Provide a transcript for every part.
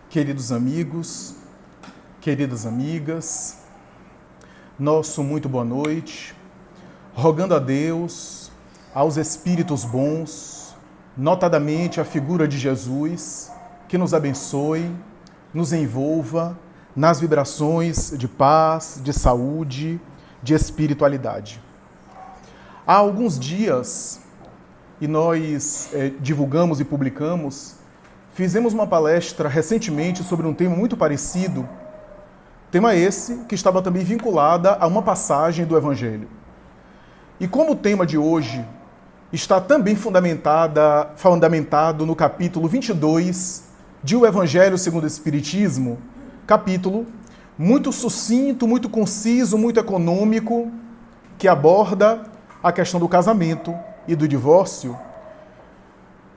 Queridos amigos, queridas amigas, nosso muito boa noite, rogando a Deus, aos Espíritos bons, notadamente a figura de Jesus, que nos abençoe, nos envolva nas vibrações de paz, de saúde, de espiritualidade. Há alguns dias, e nós divulgamos e publicamos, fizemos uma palestra recentemente sobre um tema muito parecido, tema esse que estava também vinculada a uma passagem do Evangelho. E como o tema de hoje está também fundamentado no capítulo 22 de O Evangelho segundo o Espiritismo, capítulo muito sucinto, muito conciso, muito econômico, que aborda a questão do casamento e do divórcio,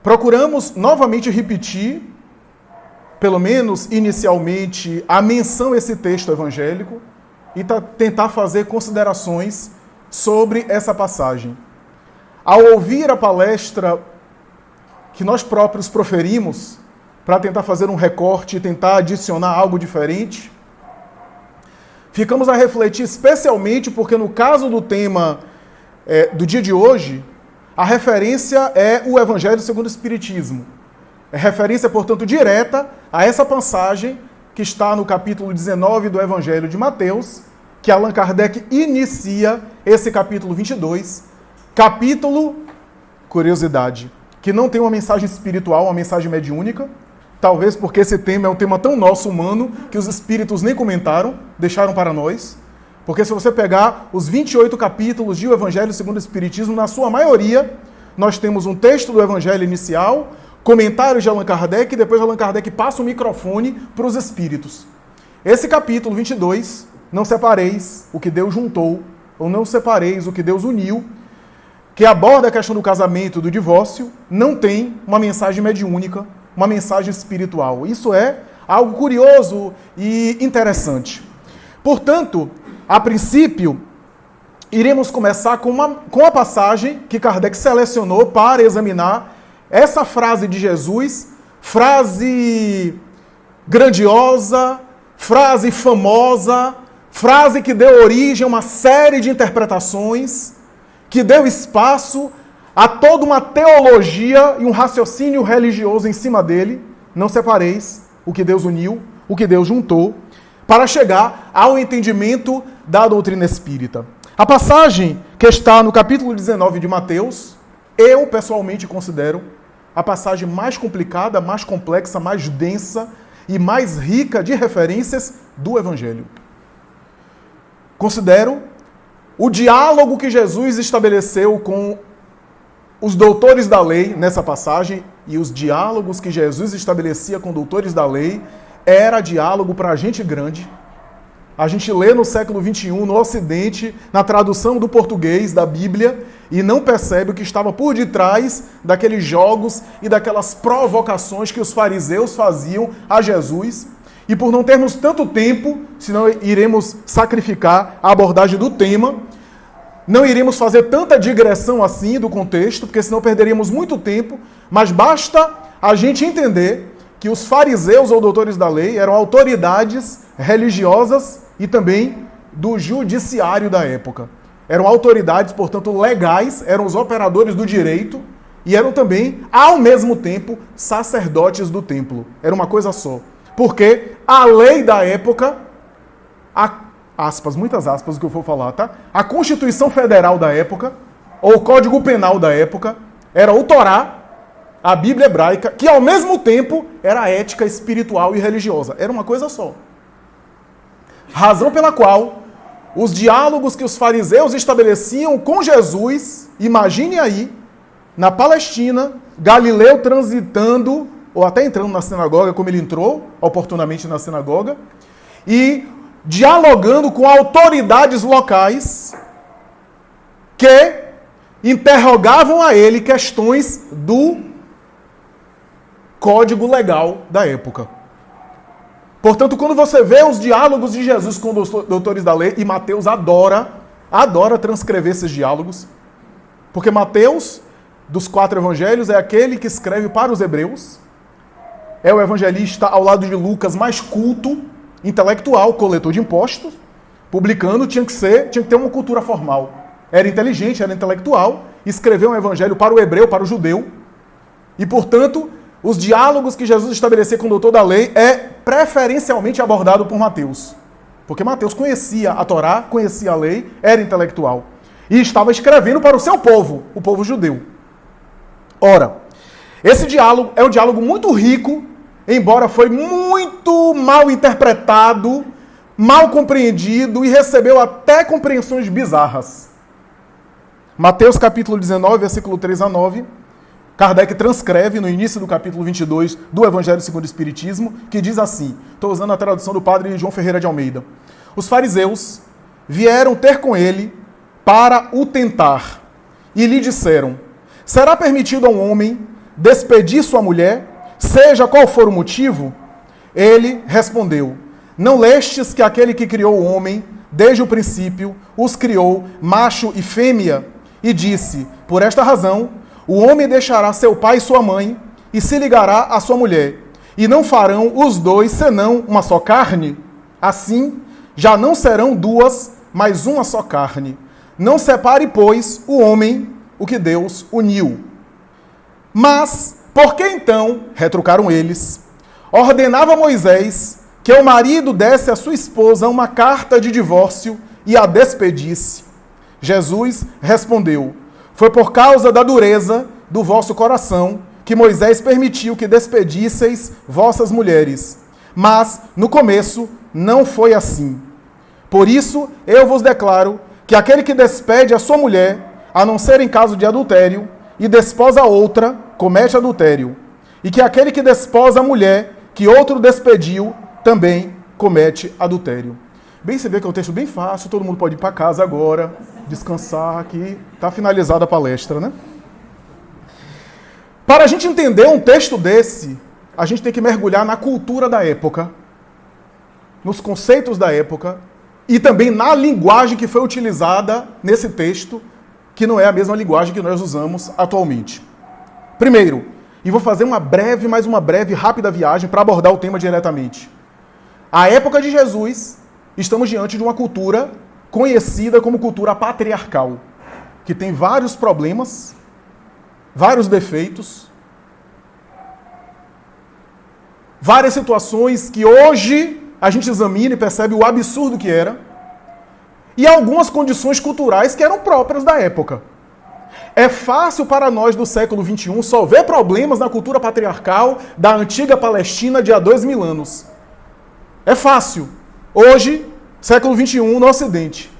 procuramos novamente repetir, pelo menos inicialmente, a menção a esse texto evangélico e tentar fazer considerações sobre essa passagem. Ao ouvir a palestra que nós próprios proferimos, para tentar fazer um recorte e tentar adicionar algo diferente, ficamos a refletir especialmente porque no caso do tema do dia de hoje, a referência é o Evangelho segundo o Espiritismo. É referência, portanto, direta a essa passagem que está no capítulo 19 do Evangelho de Mateus, que Allan Kardec inicia esse capítulo 22, capítulo, curiosidade, que não tem uma mensagem espiritual, uma mensagem mediúnica, talvez porque esse tema é um tema tão nosso, humano, que os espíritos nem comentaram, deixaram para nós. Porque se você pegar os 28 capítulos de O Evangelho segundo o Espiritismo, na sua maioria, nós temos um texto do Evangelho inicial, comentários de Allan Kardec, e depois Allan Kardec passa o microfone para os espíritos. Esse capítulo 22, não separeis o que Deus juntou, ou não separeis o que Deus uniu, que aborda a questão do casamento e do divórcio, não tem uma mensagem mediúnica, uma mensagem espiritual. Isso é algo curioso e interessante. Portanto, a princípio, iremos começar com a passagem que Kardec selecionou para examinar essa frase de Jesus, frase grandiosa, frase famosa, frase que deu origem a uma série de interpretações, que deu espaço a toda uma teologia e um raciocínio religioso em cima dele. Não separeis o que Deus uniu, o que Deus juntou, para chegar ao entendimento da doutrina espírita. A passagem que está no capítulo 19 de Mateus, eu pessoalmente considero a passagem mais complicada, mais complexa, mais densa e mais rica de referências do Evangelho. Considero o diálogo que Jesus estabeleceu com os doutores da lei nessa passagem, e os diálogos que Jesus estabelecia com doutores da lei era diálogo para gente grande. A gente lê no século XXI, no Ocidente, na tradução do português da Bíblia, e não percebe o que estava por detrás daqueles jogos e daquelas provocações que os fariseus faziam a Jesus. E por não termos tanto tempo, senão iremos sacrificar a abordagem do tema, não iremos fazer tanta digressão assim do contexto, porque senão perderíamos muito tempo, mas basta a gente entender que os fariseus ou doutores da lei eram autoridades religiosas e também do judiciário da época. Eram autoridades, portanto, legais, eram os operadores do direito e eram também, ao mesmo tempo, sacerdotes do templo. Era uma coisa só. Porque a lei da época, muitas aspas o que eu vou falar, tá? A Constituição Federal da época, ou o Código Penal da época, era o Torá, a Bíblia hebraica, que ao mesmo tempo era ética, espiritual e religiosa. Era uma coisa só. Razão pela qual os diálogos que os fariseus estabeleciam com Jesus, imagine aí, na Palestina, Galileu transitando, ou até entrando na sinagoga, como ele entrou oportunamente na sinagoga, e dialogando com autoridades locais que interrogavam a ele questões do código legal da época. Portanto, quando você vê os diálogos de Jesus com os doutores da lei, e Mateus adora transcrever esses diálogos, porque Mateus, dos 4 evangelhos, é aquele que escreve para os hebreus, é o evangelista ao lado de Lucas mais culto, intelectual, coletor de impostos. Publicano tinha que ter uma cultura formal. Era inteligente, era intelectual, escreveu um evangelho para o hebreu, para o judeu. E, portanto, os diálogos que Jesus estabelecia com o doutor da lei é preferencialmente abordado por Mateus. Porque Mateus conhecia a Torá, conhecia a lei, era intelectual. E estava escrevendo para o seu povo, o povo judeu. Ora, esse diálogo é um diálogo muito rico, embora foi muito mal interpretado, mal compreendido e recebeu até compreensões bizarras. Mateus capítulo 19, versículo 3 a 9, Kardec transcreve no início do capítulo 22 do Evangelho segundo o Espiritismo, que diz assim, estou usando a tradução do padre João Ferreira de Almeida: os fariseus vieram ter com ele para o tentar e lhe disseram: será permitido a um homem despedir sua mulher, seja qual for o motivo? Ele respondeu: não lestes que aquele que criou o homem, desde o princípio, os criou macho e fêmea? E disse: por esta razão, o homem deixará seu pai e sua mãe, e se ligará à sua mulher, e não farão os dois senão uma só carne? Assim, já não serão duas, mas uma só carne. Não separe, pois, o homem o que Deus uniu. Mas, por que então, retrucaram eles, ordenava Moisés que o marido desse à sua esposa uma carta de divórcio e a despedisse? Jesus respondeu: foi por causa da dureza do vosso coração que Moisés permitiu que despedisseis vossas mulheres. Mas, no começo, não foi assim. Por isso, eu vos declaro que aquele que despede a sua mulher, a não ser em caso de adultério, e desposa outra, comete adultério. E que aquele que desposa a mulher que outro despediu, também comete adultério. Bem, você vê que é um texto bem fácil, todo mundo pode ir para casa agora, descansar aqui, está finalizada a palestra, né? Para a gente entender um texto desse, a gente tem que mergulhar na cultura da época, nos conceitos da época, e também na linguagem que foi utilizada nesse texto, que não é a mesma linguagem que nós usamos atualmente. Primeiro, e vou fazer uma breve, rápida viagem para abordar o tema diretamente. A época de Jesus, estamos diante de uma cultura conhecida como cultura patriarcal, que tem vários problemas, vários defeitos, várias situações que hoje a gente examina e percebe o absurdo que era, e algumas condições culturais que eram próprias da época. É fácil para nós do século XXI só ver problemas na cultura patriarcal da antiga Palestina de há 2000 anos. É fácil. Hoje, século XXI, no Ocidente.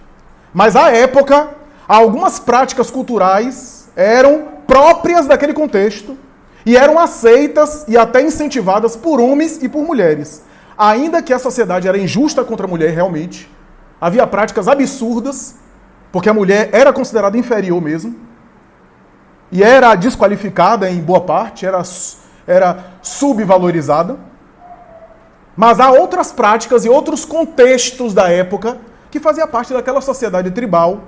Mas à época, algumas práticas culturais eram próprias daquele contexto e eram aceitas e até incentivadas por homens e por mulheres. Ainda que a sociedade era injusta contra a mulher realmente, havia práticas absurdas, porque a mulher era considerada inferior mesmo, e era desqualificada em boa parte, era subvalorizada. Mas há outras práticas e outros contextos da época que faziam parte daquela sociedade tribal,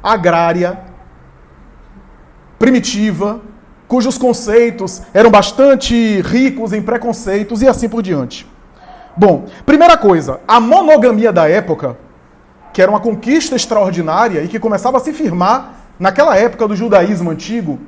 agrária, primitiva, cujos conceitos eram bastante ricos em preconceitos e assim por diante. Bom, primeira coisa, a monogamia da época, que era uma conquista extraordinária e que começava a se firmar naquela época do judaísmo antigo.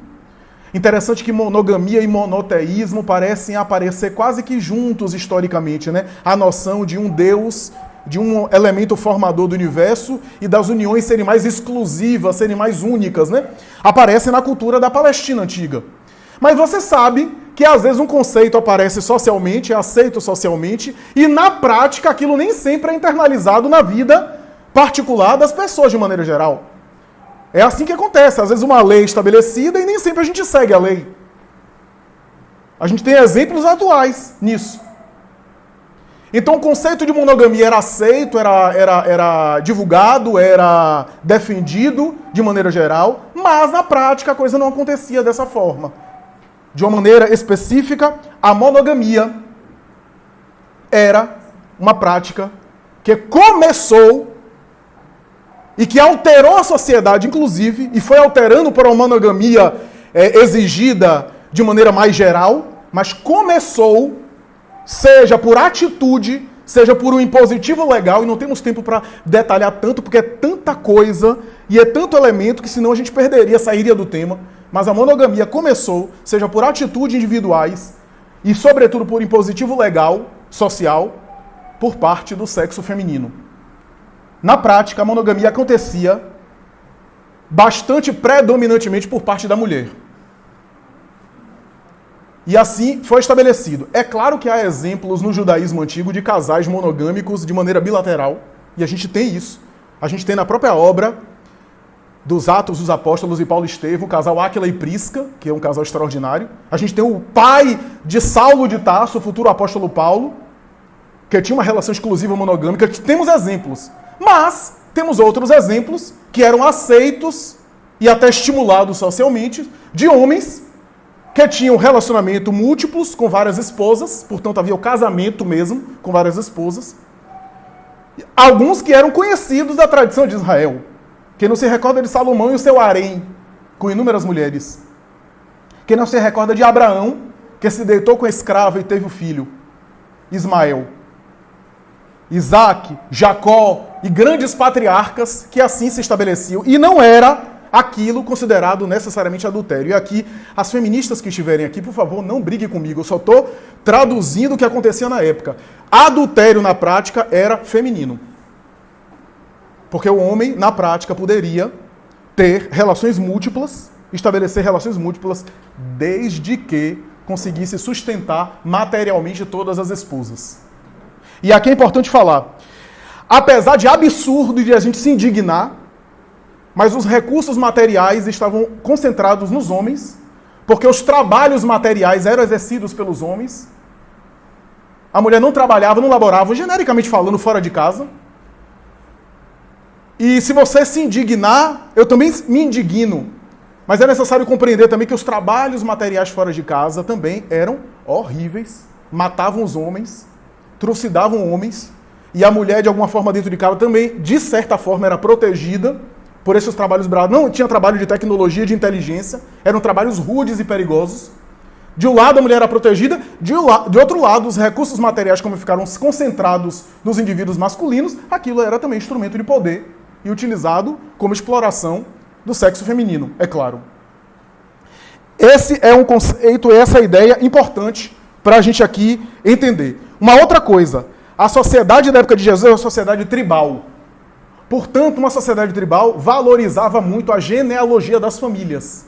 Interessante que monogamia e monoteísmo parecem aparecer quase que juntos historicamente, né? A noção de um Deus, de um elemento formador do universo e das uniões serem mais exclusivas, serem mais únicas, né? Aparece na cultura da Palestina antiga. Mas você sabe que às vezes um conceito aparece socialmente, é aceito socialmente, e na prática aquilo nem sempre é internalizado na vida particular das pessoas de maneira geral. É assim que acontece. Às vezes uma lei estabelecida e nem sempre a gente segue a lei. A gente tem exemplos atuais nisso. Então o conceito de monogamia era aceito, era divulgado, era defendido de maneira geral, mas na prática a coisa não acontecia dessa forma. De uma maneira específica, a monogamia era uma prática que começou e que alterou a sociedade, inclusive, e foi alterando para uma monogamia exigida de maneira mais geral, mas começou seja por atitude, seja por um impositivo legal, e não temos tempo para detalhar tanto, porque é tanta coisa e é tanto elemento que senão a gente perderia, sairia do tema. Mas a monogamia começou, seja por atitudes individuais e, sobretudo, por impositivo legal, social, por parte do sexo feminino. Na prática, a monogamia acontecia bastante predominantemente por parte da mulher. E assim foi estabelecido. É claro que há exemplos no judaísmo antigo de casais monogâmicos de maneira bilateral, e a gente tem isso. A gente tem na própria obra dos Atos dos Apóstolos e Paulo e Estevão, o casal Áquila e Prisca, que é um casal extraordinário. A gente tem o pai de Saulo de Tarso, o futuro apóstolo Paulo, que tinha uma relação exclusiva monogâmica. Temos exemplos. Mas temos outros exemplos que eram aceitos e até estimulados socialmente de homens que tinham relacionamento múltiplos com várias esposas, portanto havia o casamento mesmo com várias esposas. Alguns que eram conhecidos da tradição de Israel. Quem não se recorda de Salomão e o seu harém, com inúmeras mulheres. Quem não se recorda de Abraão, que se deitou com a escrava e teve o filho, Ismael. Isaac, Jacó e grandes patriarcas que assim se estabeleciam. E não era aquilo considerado necessariamente adultério. E aqui, as feministas que estiverem aqui, por favor, não briguem comigo. Eu só estou traduzindo o que acontecia na época. Adultério, na prática, era feminino. Porque o homem, na prática, poderia ter relações múltiplas, estabelecer relações múltiplas, desde que conseguisse sustentar materialmente todas as esposas. E aqui é importante falar, apesar de absurdo de a gente se indignar, mas os recursos materiais estavam concentrados nos homens, porque os trabalhos materiais eram exercidos pelos homens. A mulher não trabalhava, não laborava, genericamente falando, fora de casa. E se você se indignar, eu também me indigno. Mas é necessário compreender também que os trabalhos materiais fora de casa também eram horríveis, matavam os homens, trucidavam homens, e a mulher, de alguma forma, dentro de casa também, de certa forma, era protegida por esses trabalhos bravos. Não tinha trabalho de tecnologia, de inteligência, eram trabalhos rudes e perigosos. De um lado, a mulher era protegida, de outro lado, os recursos materiais, como ficaram concentrados nos indivíduos masculinos, aquilo era também instrumento de poder e utilizado como exploração do sexo feminino, é claro. Esse é um conceito, essa ideia importante para a gente aqui entender. Uma outra coisa, a sociedade da época de Jesus é uma sociedade tribal. Portanto, uma sociedade tribal valorizava muito a genealogia das famílias.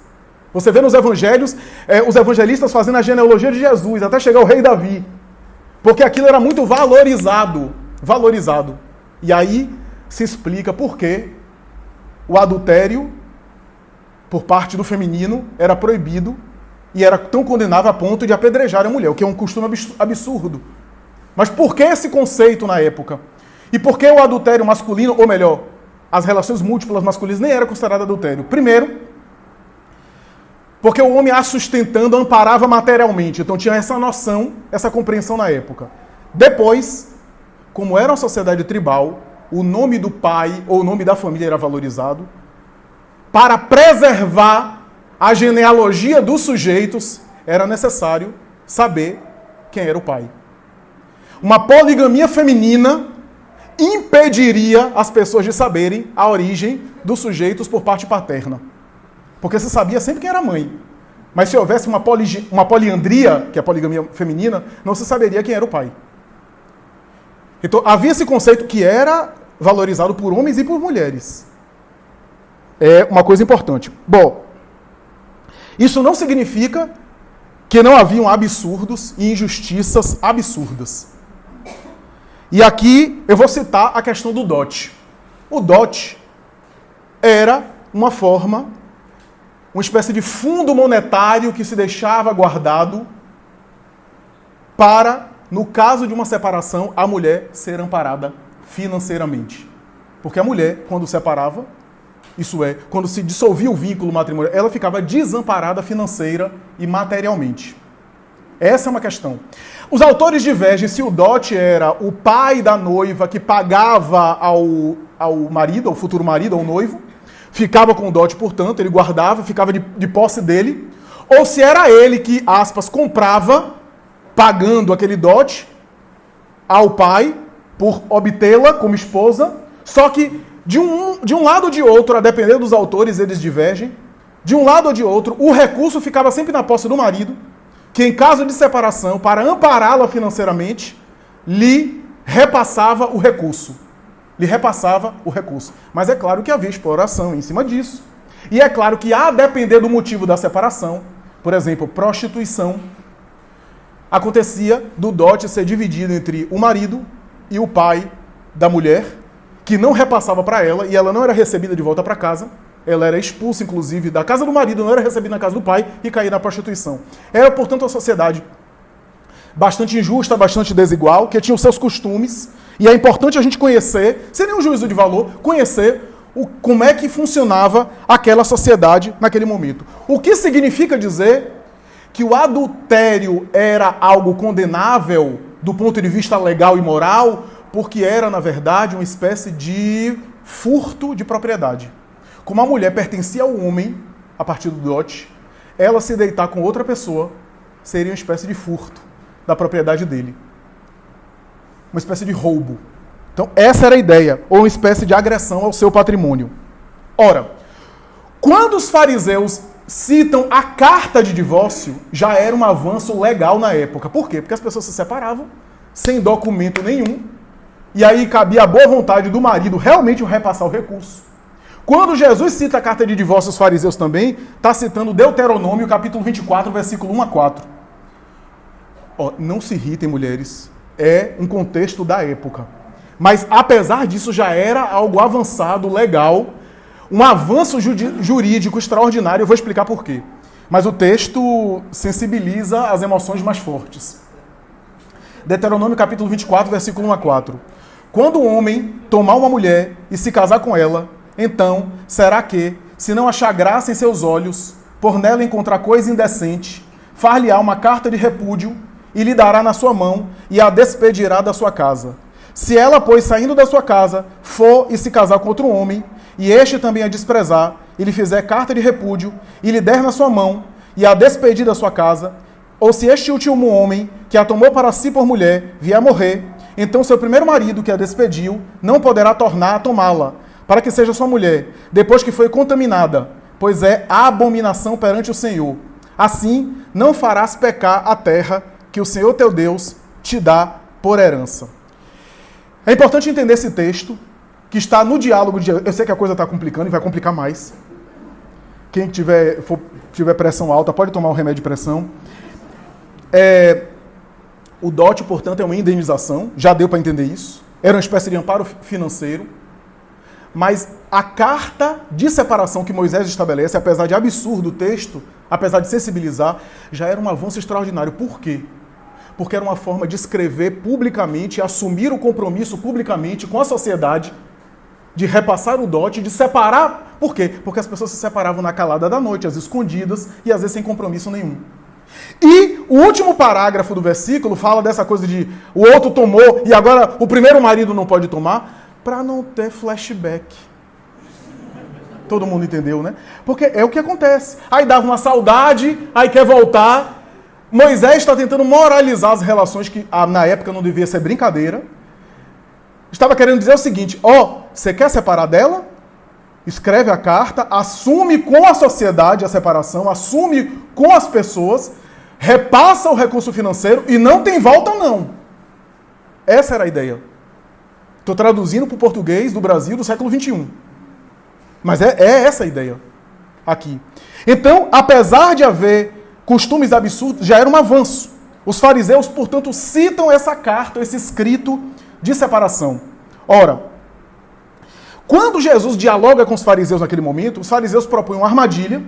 Você vê nos evangelhos, os evangelistas fazendo a genealogia de Jesus, até chegar o rei Davi. Porque aquilo era muito valorizado. E aí se explica por que o adultério, por parte do feminino, era proibido e era tão condenável a ponto de apedrejar a mulher, o que é um costume absurdo. Mas por que esse conceito na época? E por que o adultério masculino, ou melhor, as relações múltiplas masculinas nem era considerado adultério? Primeiro, porque o homem a sustentando amparava materialmente, então tinha essa noção, essa compreensão na época. Depois, como era uma sociedade tribal, o nome do pai ou o nome da família era valorizado. Para preservar a genealogia dos sujeitos, era necessário saber quem era o pai. Uma poligamia feminina impediria as pessoas de saberem a origem dos sujeitos por parte paterna. Porque se sabia sempre quem era a mãe. Mas se houvesse uma poliandria, que é a poligamia feminina, não se saberia quem era o pai. Então havia esse conceito que era valorizado por homens e por mulheres. É uma coisa importante. Bom, isso não significa que não haviam absurdos e injustiças absurdas. E aqui eu vou citar a questão do dote. O dote era uma forma, uma espécie de fundo monetário que se deixava guardado para, no caso de uma separação, a mulher ser amparada financeiramente. Porque a mulher, quando separava, isso é, quando se dissolvia o vínculo matrimonial, ela ficava desamparada financeira e materialmente. Essa é uma questão. Os autores divergem se o dote era o pai da noiva que pagava ao marido, ao futuro marido, ao noivo, ficava com o dote, portanto, ele guardava, ficava de posse dele, ou se era ele que, aspas, comprava, pagando aquele dote, ao pai por obtê-la como esposa, só que de um lado ou de outro, a depender dos autores, eles divergem. De um lado ou de outro, o recurso ficava sempre na posse do marido, que em caso de separação, para ampará-la financeiramente, lhe repassava o recurso. Mas é claro que havia exploração em cima disso. E é claro que, a depender do motivo da separação, por exemplo, prostituição, acontecia do dote ser dividido entre o marido e o pai da mulher, que não repassava para ela, e ela não era recebida de volta para casa. Ela era expulsa, inclusive, da casa do marido, não era recebida na casa do pai e caía na prostituição. Era, portanto, uma sociedade bastante injusta, bastante desigual, que tinha os seus costumes, e é importante a gente conhecer, sem nenhum juízo de valor, conhecer como é que funcionava aquela sociedade naquele momento. O que significa dizer que o adultério era algo condenável do ponto de vista legal e moral, porque era, na verdade, uma espécie de furto de propriedade. Como a mulher pertencia ao homem, a partir do dote, ela se deitar com outra pessoa seria uma espécie de furto da propriedade dele. Uma espécie de roubo. Então, essa era a ideia, ou uma espécie de agressão ao seu patrimônio. Ora, quando os fariseus citam a carta de divórcio, já era um avanço legal na época. Por quê? Porque as pessoas se separavam sem documento nenhum, e aí cabia a boa vontade do marido realmente repassar o recurso. Quando Jesus cita a carta de divórcio aos fariseus também, está citando Deuteronômio, capítulo 24, versículo 1 a 4. Não se irritem, mulheres, é um contexto da época. Mas, apesar disso, já era algo avançado, legal, um avanço jurídico extraordinário. Eu vou explicar por quê. Mas o texto sensibiliza as emoções mais fortes. Deuteronômio, capítulo 24, versículo 1 a 4. Quando o homem tomar uma mulher e se casar com ela, então será que, se não achar graça em seus olhos, por nela encontrar coisa indecente, far-lhe-á uma carta de repúdio e lhe dará na sua mão e a despedirá da sua casa. Se ela, pois, saindo da sua casa, for e se casar com outro homem, e este também a desprezar, e lhe fizer carta de repúdio, e lhe der na sua mão, e a despedir da sua casa, ou se este último homem, que a tomou para si por mulher, vier a morrer, então seu primeiro marido, que a despediu, não poderá tornar a tomá-la, para que seja sua mulher, depois que foi contaminada, pois é a abominação perante o Senhor. Assim, não farás pecar a terra que o Senhor teu Deus te dá por herança. É importante entender esse texto, que está no diálogo de... Eu sei que a coisa está complicando e vai complicar mais. Quem tiver pressão alta pode tomar o remédio de pressão. O dote, portanto, é uma indenização. Já deu para entender isso. Era uma espécie de amparo financeiro. Mas a carta de separação que Moisés estabelece, apesar de absurdo o texto, apesar de sensibilizar, já era um avanço extraordinário. Por quê? Porque era uma forma de escrever publicamente, assumir o compromisso publicamente com a sociedade, de repassar o dote, de separar. Por quê? Porque as pessoas se separavam na calada da noite, às escondidas, e às vezes sem compromisso nenhum. E o último parágrafo do versículo fala dessa coisa de o outro tomou e agora o primeiro marido não pode tomar, para não ter flashback. Todo mundo entendeu, né? Porque é o que acontece. Aí dava uma saudade, aí quer voltar. Moisés está tentando moralizar as relações que na época não devia ser brincadeira. Estava querendo dizer o seguinte: você quer separar dela? Escreve a carta, assume com a sociedade a separação, assume com as pessoas, repassa o recurso financeiro e não tem volta não. Essa era a ideia. Estou traduzindo para o português do Brasil do século XXI. Mas é essa a ideia aqui. Então, apesar de haver costumes absurdos, já era um avanço. Os fariseus, portanto, citam essa carta, esse escrito de separação. Ora, quando Jesus dialoga com os fariseus naquele momento, os fariseus propõem uma armadilha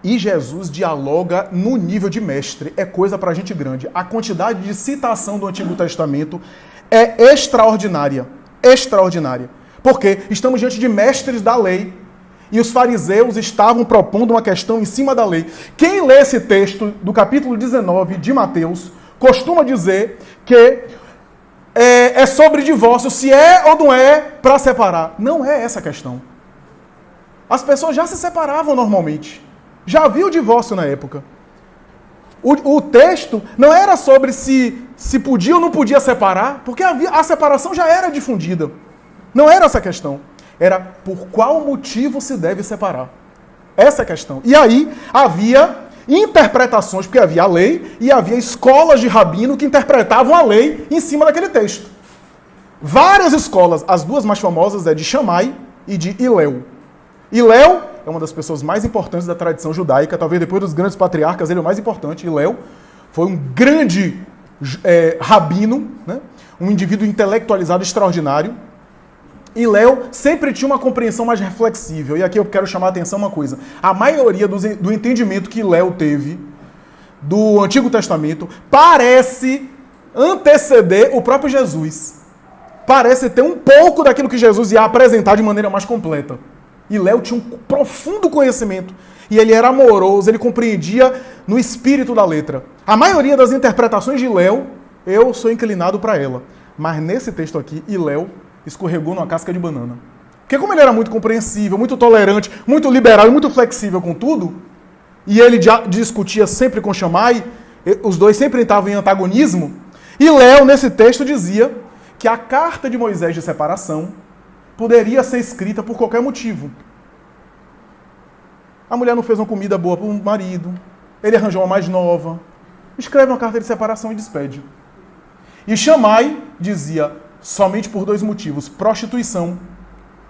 e Jesus dialoga no nível de mestre. É coisa para gente grande. A quantidade de citação do Antigo Testamento é extraordinária. Extraordinária. Porque estamos diante de mestres da lei e os fariseus estavam propondo uma questão em cima da lei. Quem lê esse texto do capítulo 19 de Mateus costuma dizer que é sobre divórcio, se é ou não é para separar. Não é essa a questão. As pessoas já se separavam normalmente. Já havia o divórcio na época. O texto não era sobre se podia ou não podia separar, porque a separação já era difundida. Não era essa a questão. Era por qual motivo se deve separar. Essa é a questão. E aí havia interpretações, porque havia a lei e havia escolas de rabino que interpretavam a lei em cima daquele texto. Várias escolas, as duas mais famosas é de Shammai e de Hillel. Hillel é uma das pessoas mais importantes da tradição judaica, talvez depois dos grandes patriarcas, ele é o mais importante. Hillel foi um grande rabino, né? Um indivíduo intelectualizado extraordinário. Hillel sempre tinha uma compreensão mais reflexível. E aqui eu quero chamar a atenção uma coisa. A maioria do entendimento que Hillel teve do Antigo Testamento parece anteceder o próprio Jesus. Parece ter um pouco daquilo que Jesus ia apresentar de maneira mais completa. Hillel tinha um profundo conhecimento. E ele era amoroso, ele compreendia no espírito da letra. A maioria das interpretações de Hillel, eu sou inclinado para ela. Mas nesse texto aqui, Hillel escorregou numa casca de banana. Porque como ele era muito compreensível, muito tolerante, muito liberal e muito flexível com tudo, e ele discutia sempre com Shammai, os dois sempre entravam em antagonismo, Hillel, nesse texto, dizia que a carta de Moisés de separação poderia ser escrita por qualquer motivo. A mulher não fez uma comida boa para o marido, ele arranjou uma mais nova, escreve uma carta de separação e despede. E Shammai dizia somente por dois motivos: prostituição,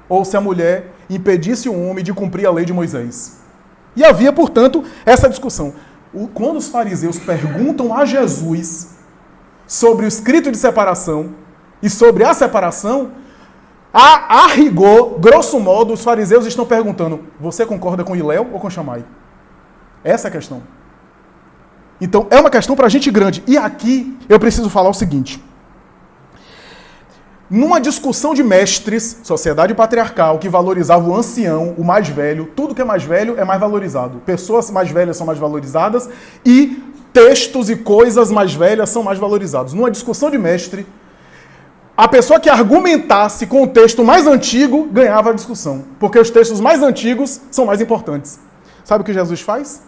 ou se a mulher impedisse o homem de cumprir a lei de Moisés. E havia, portanto, essa discussão. Quando os fariseus perguntam a Jesus sobre o escrito de separação e sobre a separação, a rigor, grosso modo, os fariseus estão perguntando: você concorda com Hillel ou com Shammai? Essa é a questão. Então, é uma questão para a gente grande. E aqui eu preciso falar o seguinte. Numa discussão de mestres, sociedade patriarcal, que valorizava o ancião, o mais velho, tudo que é mais velho é mais valorizado. Pessoas mais velhas são mais valorizadas e textos e coisas mais velhas são mais valorizados. Numa discussão de mestre, a pessoa que argumentasse com o texto mais antigo ganhava a discussão, porque os textos mais antigos são mais importantes. Sabe o que Jesus faz?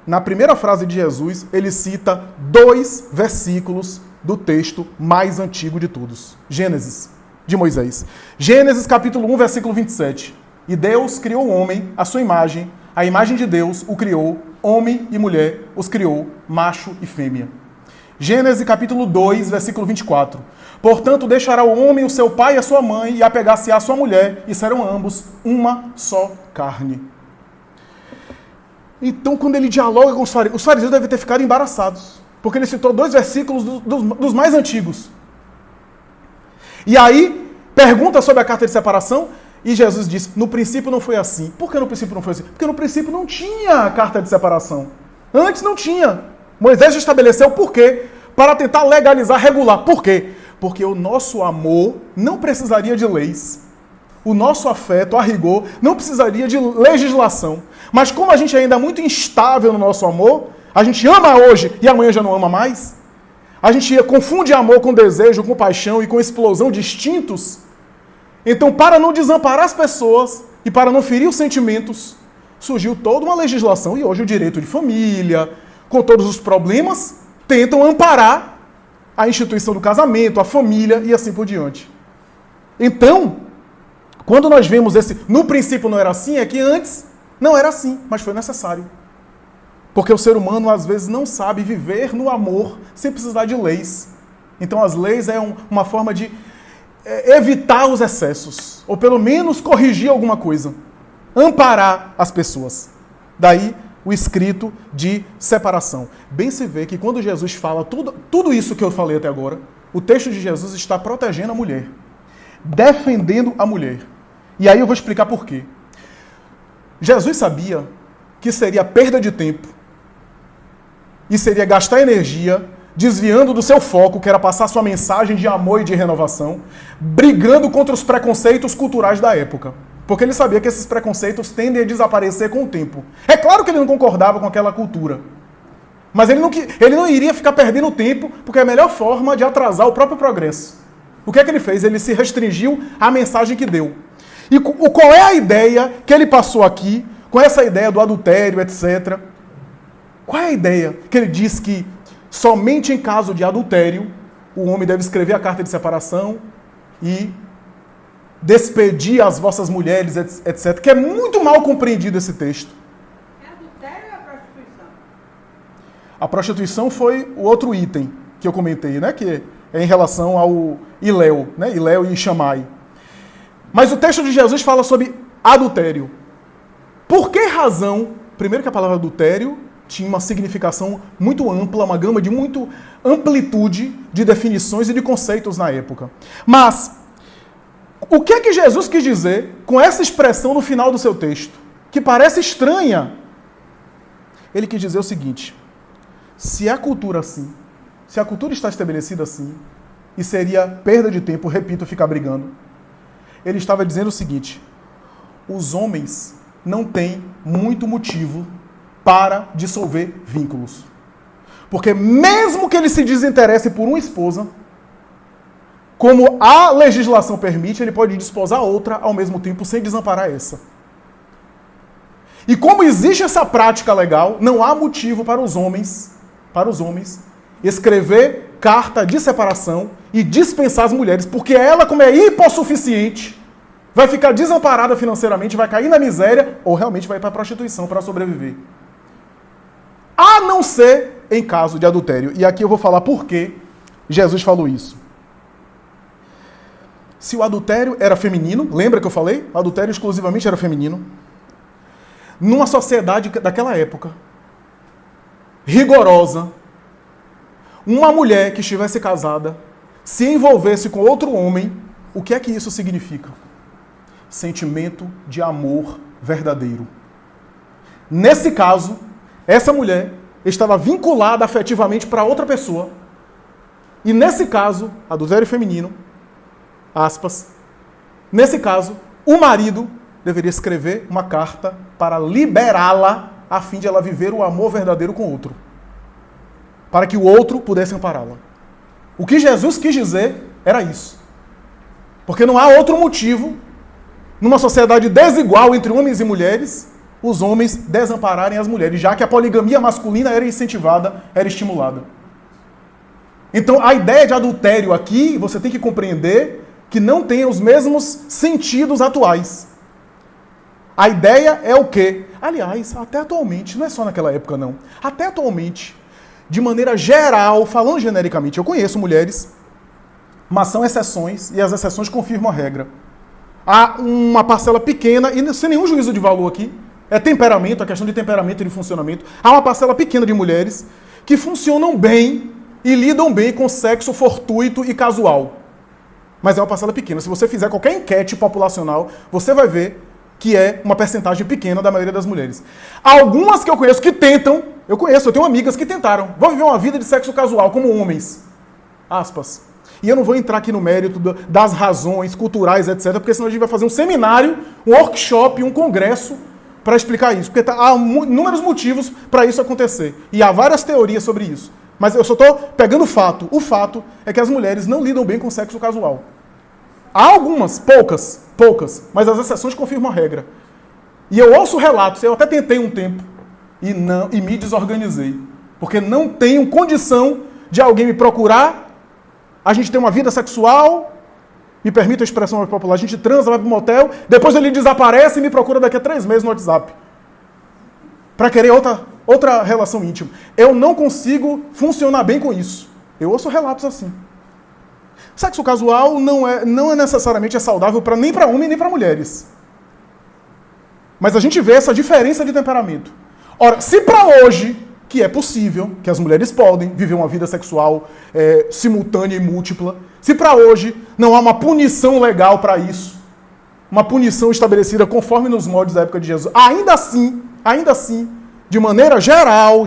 Na primeira frase de Jesus, ele cita 2 versículos do texto mais antigo de todos. Gênesis, de Moisés. Gênesis capítulo 1, versículo 27. E Deus criou o homem, à sua imagem, a imagem de Deus o criou, homem e mulher os criou, macho e fêmea. Gênesis capítulo 2, versículo 24. Portanto, deixará o homem o seu pai e a sua mãe, e apegar-se-á à sua mulher, e serão ambos uma só carne. Então, quando ele dialoga com os fariseus devem ter ficado embaraçados, porque ele citou 2 versículos dos mais antigos. E aí, pergunta sobre a carta de separação, e Jesus diz: no princípio não foi assim. Por que no princípio não foi assim? Porque no princípio não tinha a carta de separação. Antes não tinha. Moisés já estabeleceu o porquê, para tentar legalizar, regular. Por quê? Porque o nosso amor não precisaria de leis. O nosso afeto, a rigor, não precisaria de legislação. Mas como a gente ainda é muito instável no nosso amor, a gente ama hoje e amanhã já não ama mais, a gente confunde amor com desejo, com paixão e com explosão de instintos. Então, para não desamparar as pessoas e para não ferir os sentimentos, surgiu toda uma legislação. E hoje o direito de família, com todos os problemas, tentam amparar a instituição do casamento, a família e assim por diante. Então, quando nós vemos no princípio não era assim, é que antes não era assim, mas foi necessário. Porque o ser humano, às vezes, não sabe viver no amor sem precisar de leis. Então, as leis é uma forma de evitar os excessos, ou pelo menos corrigir alguma coisa, amparar as pessoas. Daí, o escrito de separação. Bem se vê que quando Jesus fala tudo isso que eu falei até agora, o texto de Jesus está protegendo a mulher, defendendo a mulher. E aí eu vou explicar por quê. Jesus sabia que seria perda de tempo e seria gastar energia desviando do seu foco, que era passar sua mensagem de amor e de renovação, brigando contra os preconceitos culturais da época. Porque ele sabia que esses preconceitos tendem a desaparecer com o tempo. É claro que ele não concordava com aquela cultura. Mas ele não iria ficar perdendo tempo, porque é a melhor forma de atrasar o próprio progresso. O que é que ele fez? Ele se restringiu à mensagem que deu. E qual é a ideia que ele passou aqui, com essa ideia do adultério, etc., Qual é a ideia? Que ele diz que somente em caso de adultério, o homem deve escrever a carta de separação e despedir as vossas mulheres, etc. Que é muito mal compreendido esse texto. É adultério ou é prostituição? A prostituição foi o outro item que eu comentei, né? Que é em relação ao Iléu, né? Iléu e Shammai. Mas o texto de Jesus fala sobre adultério. Por que razão? Primeiro que a palavra adultério tinha uma significação muito ampla, uma gama de muita amplitude de definições e de conceitos na época. Mas o que é que Jesus quis dizer com essa expressão no final do seu texto? Que parece estranha. Ele quis dizer o seguinte: se a cultura assim, se a cultura está estabelecida assim, e seria perda de tempo, repito, ficar brigando, ele estava dizendo o seguinte: os homens não têm muito motivo para dissolver vínculos. Porque mesmo que ele se desinteresse por uma esposa, como a legislação permite, ele pode desposar outra ao mesmo tempo sem desamparar essa. E como existe essa prática legal, não há motivo para os homens escrever carta de separação e dispensar as mulheres, porque ela, como é hipossuficiente, vai ficar desamparada financeiramente, vai cair na miséria ou realmente vai para a prostituição para sobreviver. A não ser em caso de adultério. E aqui eu vou falar por que Jesus falou isso. Se o adultério era feminino, lembra que eu falei? O adultério exclusivamente era feminino. Numa sociedade daquela época, rigorosa, uma mulher que estivesse casada, se envolvesse com outro homem, o que é que isso significa? Sentimento de amor verdadeiro. Nesse caso, essa mulher estava vinculada afetivamente para outra pessoa. E nesse caso, adultério feminino, aspas, nesse caso, o marido deveria escrever uma carta para liberá-la a fim de ela viver o amor verdadeiro com o outro. Para que o outro pudesse ampará-la. O que Jesus quis dizer era isso. Porque não há outro motivo, numa sociedade desigual entre homens e mulheres, os homens desampararem as mulheres, já que a poligamia masculina era incentivada, era estimulada. Então, a ideia de adultério aqui, você tem que compreender que não tem os mesmos sentidos atuais. A ideia é o quê? Aliás, até atualmente, não é só naquela época não, até atualmente, de maneira geral, falando genericamente, eu conheço mulheres, mas são exceções, e as exceções confirmam a regra. Há uma parcela pequena, e sem nenhum juízo de valor aqui, é temperamento, a questão de temperamento e de funcionamento. Há uma parcela pequena de mulheres que funcionam bem e lidam bem com sexo fortuito e casual. Mas é uma parcela pequena. Se você fizer qualquer enquete populacional, você vai ver que é uma percentagem pequena da maioria das mulheres. Algumas que eu conheço que tentam, eu tenho amigas que tentaram, vão viver uma vida de sexo casual como homens. Aspas. E eu não vou entrar aqui no mérito das razões culturais, etc., porque senão a gente vai fazer um seminário, um workshop, um congresso para explicar isso. Porque há inúmeros motivos para isso acontecer. E há várias teorias sobre isso. Mas eu só estou pegando o fato. O fato é que as mulheres não lidam bem com sexo casual. Há algumas, poucas, mas as exceções confirmam a regra. E eu ouço relatos, eu até tentei um tempo e me desorganizei. Porque não tenho condição de alguém me procurar, a gente tem uma vida sexual, me permita a expressão mais popular, a gente transa, vai para um motel, depois ele desaparece e me procura daqui a 3 meses no WhatsApp. Para querer outra relação íntima. Eu não consigo funcionar bem com isso. Eu ouço relatos assim. Sexo casual não é necessariamente saudável nem para homens nem para mulheres. Mas a gente vê essa diferença de temperamento. Ora, se para hoje, que é possível, que as mulheres podem viver uma vida sexual simultânea e múltipla, se para hoje não há uma punição legal para isso, uma punição estabelecida conforme nos moldes da época de Jesus, ainda assim, de maneira geral,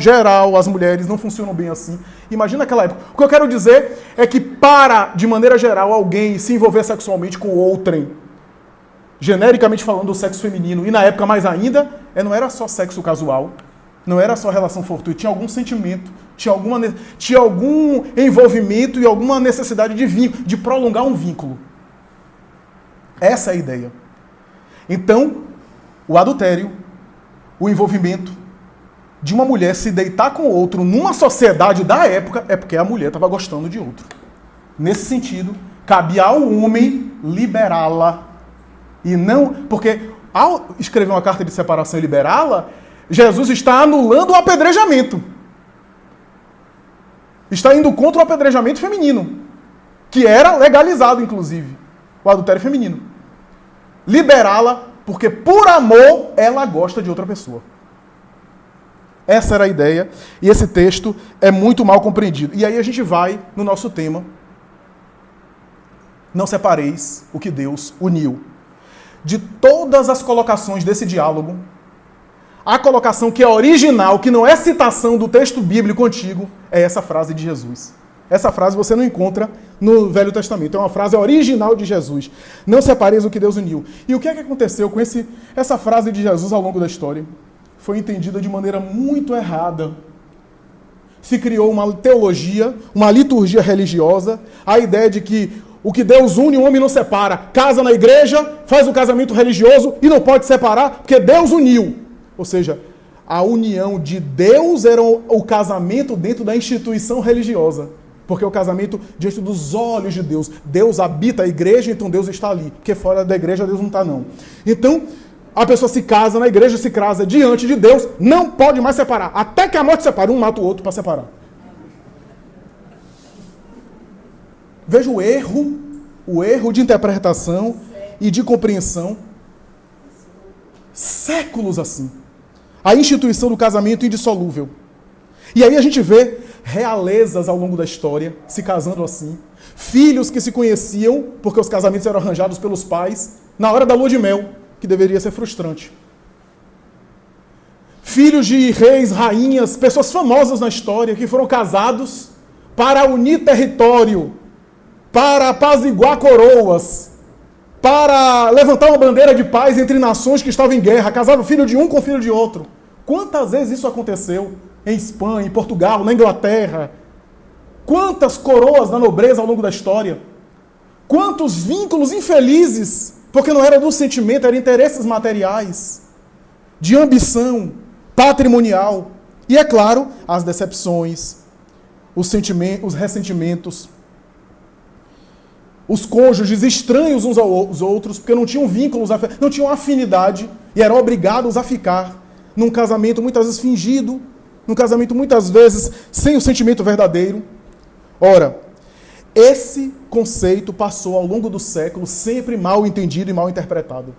as mulheres não funcionam bem assim. Imagina aquela época. O que eu quero dizer é que de maneira geral, alguém se envolver sexualmente com outrem, genericamente falando do sexo feminino, e na época mais ainda, não era só sexo casual, não era só relação fortuita, tinha algum sentimento, tinha algum envolvimento e alguma necessidade de prolongar um vínculo. Essa é a ideia. Então, o adultério, o envolvimento, de uma mulher se deitar com outro numa sociedade da época é porque a mulher estava gostando de outro. Nesse sentido, cabia ao homem liberá-la. E não... Porque ao escrever uma carta de separação e liberá-la, Jesus está anulando o apedrejamento. Está indo contra o apedrejamento feminino, que era legalizado, inclusive, o adultério feminino. Liberá-la porque, por amor, ela gosta de outra pessoa. Essa era a ideia, e esse texto é muito mal compreendido. E aí a gente vai no nosso tema. Não separeis o que Deus uniu. De todas as colocações desse diálogo, a colocação que é original, que não é citação do texto bíblico antigo, é essa frase de Jesus. Essa frase você não encontra no Velho Testamento. É uma frase original de Jesus. Não separeis o que Deus uniu. E o que é que aconteceu com essa frase de Jesus ao longo da história? Foi entendida de maneira muito errada. Se criou uma teologia, uma liturgia religiosa, a ideia de que o que Deus une, o homem não separa. Casa na igreja, faz o casamento religioso e não pode separar, porque Deus uniu. Ou seja, a união de Deus era o casamento dentro da instituição religiosa. Porque o casamento diante dos olhos de Deus. Deus habita a igreja, então Deus está ali. Porque fora da igreja Deus não está, não. Então, a pessoa se casa na igreja, se casa diante de Deus, não pode mais separar. Até que a morte separe, um mata o outro para separar. Veja o erro de interpretação e de compreensão. Séculos assim. A instituição do casamento indissolúvel. E aí a gente vê realezas ao longo da história se casando assim. Filhos que se conheciam, porque os casamentos eram arranjados pelos pais, na hora da lua de mel, que deveria ser frustrante. Filhos de reis, rainhas, pessoas famosas na história, que foram casados para unir território, para apaziguar coroas, para levantar uma bandeira de paz entre nações que estavam em guerra, casava filho de um com filho de outro. Quantas vezes isso aconteceu? Em Espanha, em Portugal, na Inglaterra. Quantas coroas da nobreza ao longo da história? Quantos vínculos infelizes, porque não era do sentimento, eram interesses materiais, de ambição patrimonial. E, é claro, as decepções, os ressentimentos, os cônjuges estranhos uns aos outros, porque não tinham vínculos, não tinham afinidade, e eram obrigados a ficar num casamento muitas vezes fingido, num casamento muitas vezes sem o sentimento verdadeiro. Ora, esse conceito passou ao longo dos séculos sempre mal entendido e mal interpretado.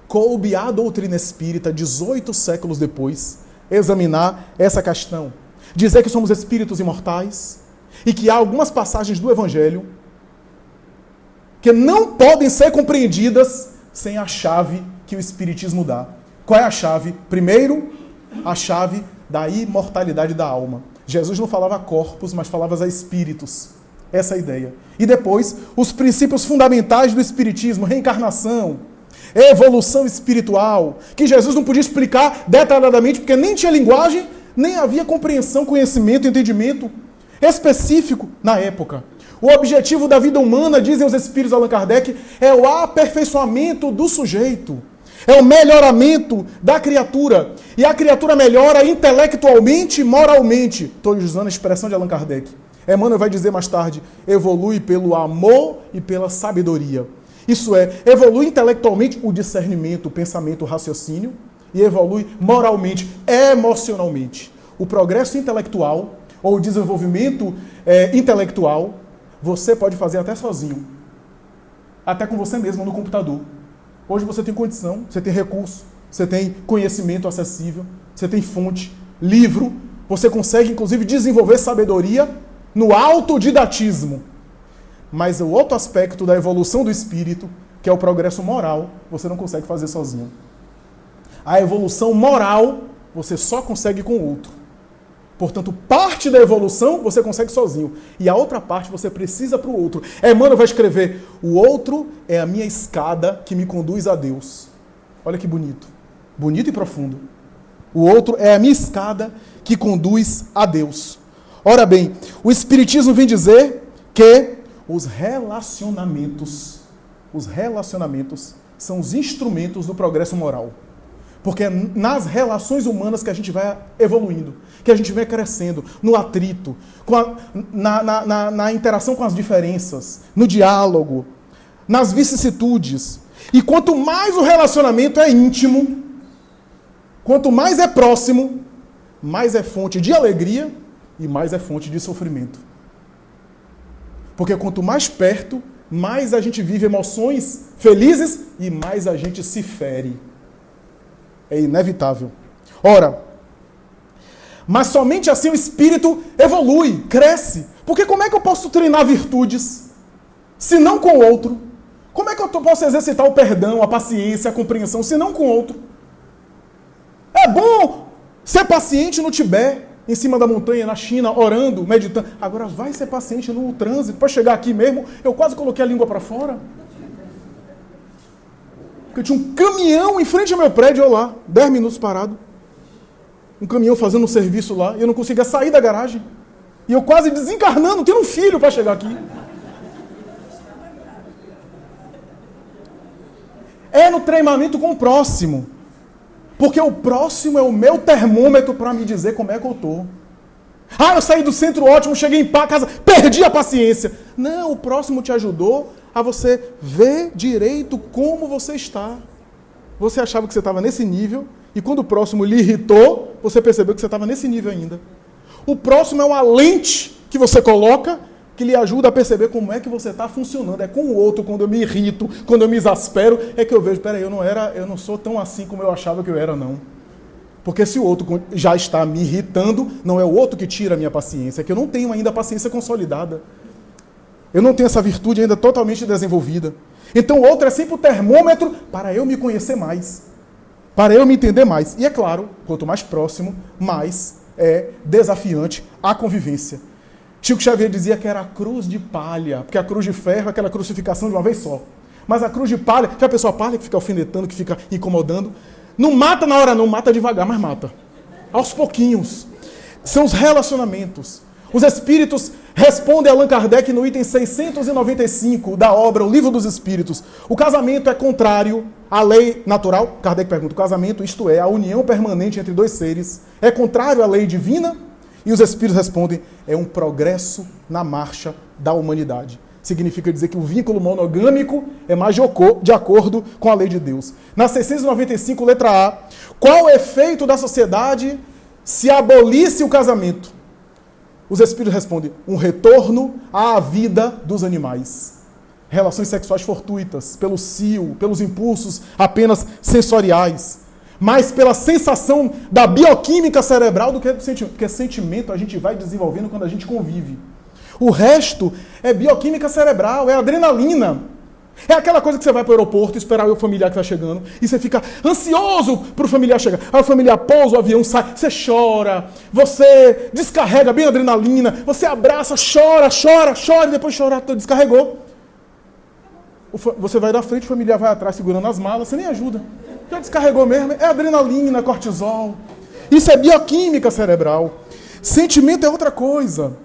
Coube à doutrina espírita, 18 séculos depois, examinar essa questão. Dizer que somos espíritos imortais e que há algumas passagens do Evangelho que não podem ser compreendidas sem a chave que o Espiritismo dá. Qual é a chave? Primeiro, a chave da imortalidade da alma. Jesus não falava a corpos, mas falava a espíritos. Essa é a ideia. E depois, os princípios fundamentais do Espiritismo, reencarnação, evolução espiritual, que Jesus não podia explicar detalhadamente, porque nem tinha linguagem, nem havia compreensão, conhecimento, entendimento específico na época. O objetivo da vida humana, dizem os espíritos de Allan Kardec, é o aperfeiçoamento do sujeito. É o melhoramento da criatura. E a criatura melhora intelectualmente e moralmente. Estou usando a expressão de Allan Kardec. Emmanuel vai dizer mais tarde, evolui pelo amor e pela sabedoria. Isso é, evolui intelectualmente o discernimento, o pensamento, o raciocínio, e evolui moralmente, emocionalmente. O progresso intelectual, ou o desenvolvimento intelectual, você pode fazer até sozinho. Até com você mesmo no computador. Hoje você tem condição, você tem recurso, você tem conhecimento acessível, você tem fonte, livro, você consegue inclusive desenvolver sabedoria no autodidatismo. Mas o outro aspecto da evolução do espírito, que é o progresso moral, você não consegue fazer sozinho. A evolução moral, você só consegue com o outro. Portanto, parte da evolução você consegue sozinho. E a outra parte você precisa para o outro. Emmanuel vai escrever, o outro é a minha escada que me conduz a Deus. Olha que bonito. Bonito e profundo. O outro é a minha escada que conduz a Deus. Ora bem, o Espiritismo vem dizer que os relacionamentos são os instrumentos do progresso moral. Porque é nas relações humanas que a gente vai evoluindo, que a gente vai crescendo, no atrito, na interação com as diferenças, no diálogo, nas vicissitudes. E quanto mais o relacionamento é íntimo, quanto mais é próximo, mais é fonte de alegria e mais é fonte de sofrimento. Porque quanto mais perto, mais a gente vive emoções felizes e mais a gente se fere. É inevitável. Ora, mas somente assim o espírito evolui, cresce. Porque como é que eu posso treinar virtudes se não com o outro? Como é que eu posso exercitar o perdão, a paciência, a compreensão, se não com o outro? É bom ser paciente no Tibete, em cima da montanha, na China, orando, meditando. Agora vai ser paciente no trânsito. Para chegar aqui mesmo, eu quase coloquei a língua para fora. Porque tinha um caminhão em frente ao meu prédio, eu lá, 10 minutos parado. Um caminhão fazendo um serviço lá, e eu não conseguia sair da garagem. E eu quase desencarnando, tendo um filho para chegar aqui. É no treinamento com o próximo. Porque o próximo é o meu termômetro para me dizer como é que eu estou. Ah, eu saí do centro ótimo, cheguei em casa, perdi a paciência. Não, o próximo te ajudou a você ver direito como você está. Você achava que você estava nesse nível, e quando o próximo lhe irritou, você percebeu que você estava nesse nível ainda. O próximo é uma lente que você coloca, que lhe ajuda a perceber como é que você está funcionando. É com o outro, quando eu me irrito, quando eu me exaspero, é que eu vejo, peraí, eu não sou tão assim como eu achava que eu era, não. Porque se o outro já está me irritando, não é o outro que tira a minha paciência, é que eu não tenho ainda a paciência consolidada. Eu não tenho essa virtude ainda totalmente desenvolvida. Então o outro é sempre o termômetro para eu me conhecer mais, para eu me entender mais. E é claro, quanto mais próximo, mais é desafiante a convivência. Chico Xavier dizia que era a cruz de palha, porque a cruz de ferro é aquela crucificação de uma vez só. Mas a cruz de palha, já pensou a palha que fica alfinetando, que fica incomodando? Não mata na hora não, mata devagar, mas mata. Aos pouquinhos. São os relacionamentos. Os espíritos respondem a Allan Kardec no item 695 da obra O Livro dos Espíritos. O casamento é contrário à lei natural? Kardec pergunta, o casamento, isto é, a união permanente entre dois seres, é contrário à lei divina? E os espíritos respondem, é um progresso na marcha da humanidade. Significa dizer que o vínculo monogâmico é mais de acordo com a lei de Deus. Na 695, letra A, qual o efeito da sociedade se abolisse o casamento? Os espíritos respondem, um retorno à vida dos animais. Relações sexuais fortuitas, pelo cio, pelos impulsos apenas sensoriais, mas pela sensação da bioquímica cerebral do que é sentimento. Porque sentimento a gente vai desenvolvendo quando a gente convive. O resto é bioquímica cerebral, é adrenalina. É aquela coisa que você vai para o aeroporto esperar o familiar que está chegando e você fica ansioso para o familiar chegar. Aí o familiar pousa, o avião sai, você chora, você descarrega bem a adrenalina, você abraça, chora e depois chorar, descarregou. Você vai da frente, o familiar vai atrás segurando as malas, você nem ajuda. Já descarregou mesmo, é adrenalina, cortisol. Isso é bioquímica cerebral. Sentimento é outra coisa.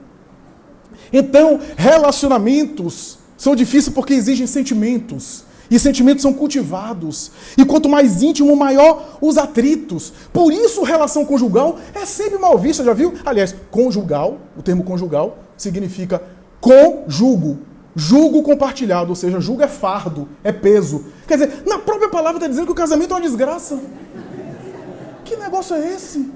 Então, relacionamentos são difíceis porque exigem sentimentos. E sentimentos são cultivados. E quanto mais íntimo, maior os atritos. Por isso, relação conjugal é sempre mal vista, já viu? Aliás, conjugal, o termo conjugal, significa conjugo. Jugo compartilhado, ou seja, jugo é fardo, é peso. Quer dizer, na própria palavra está dizendo que o casamento é uma desgraça. Que negócio é esse?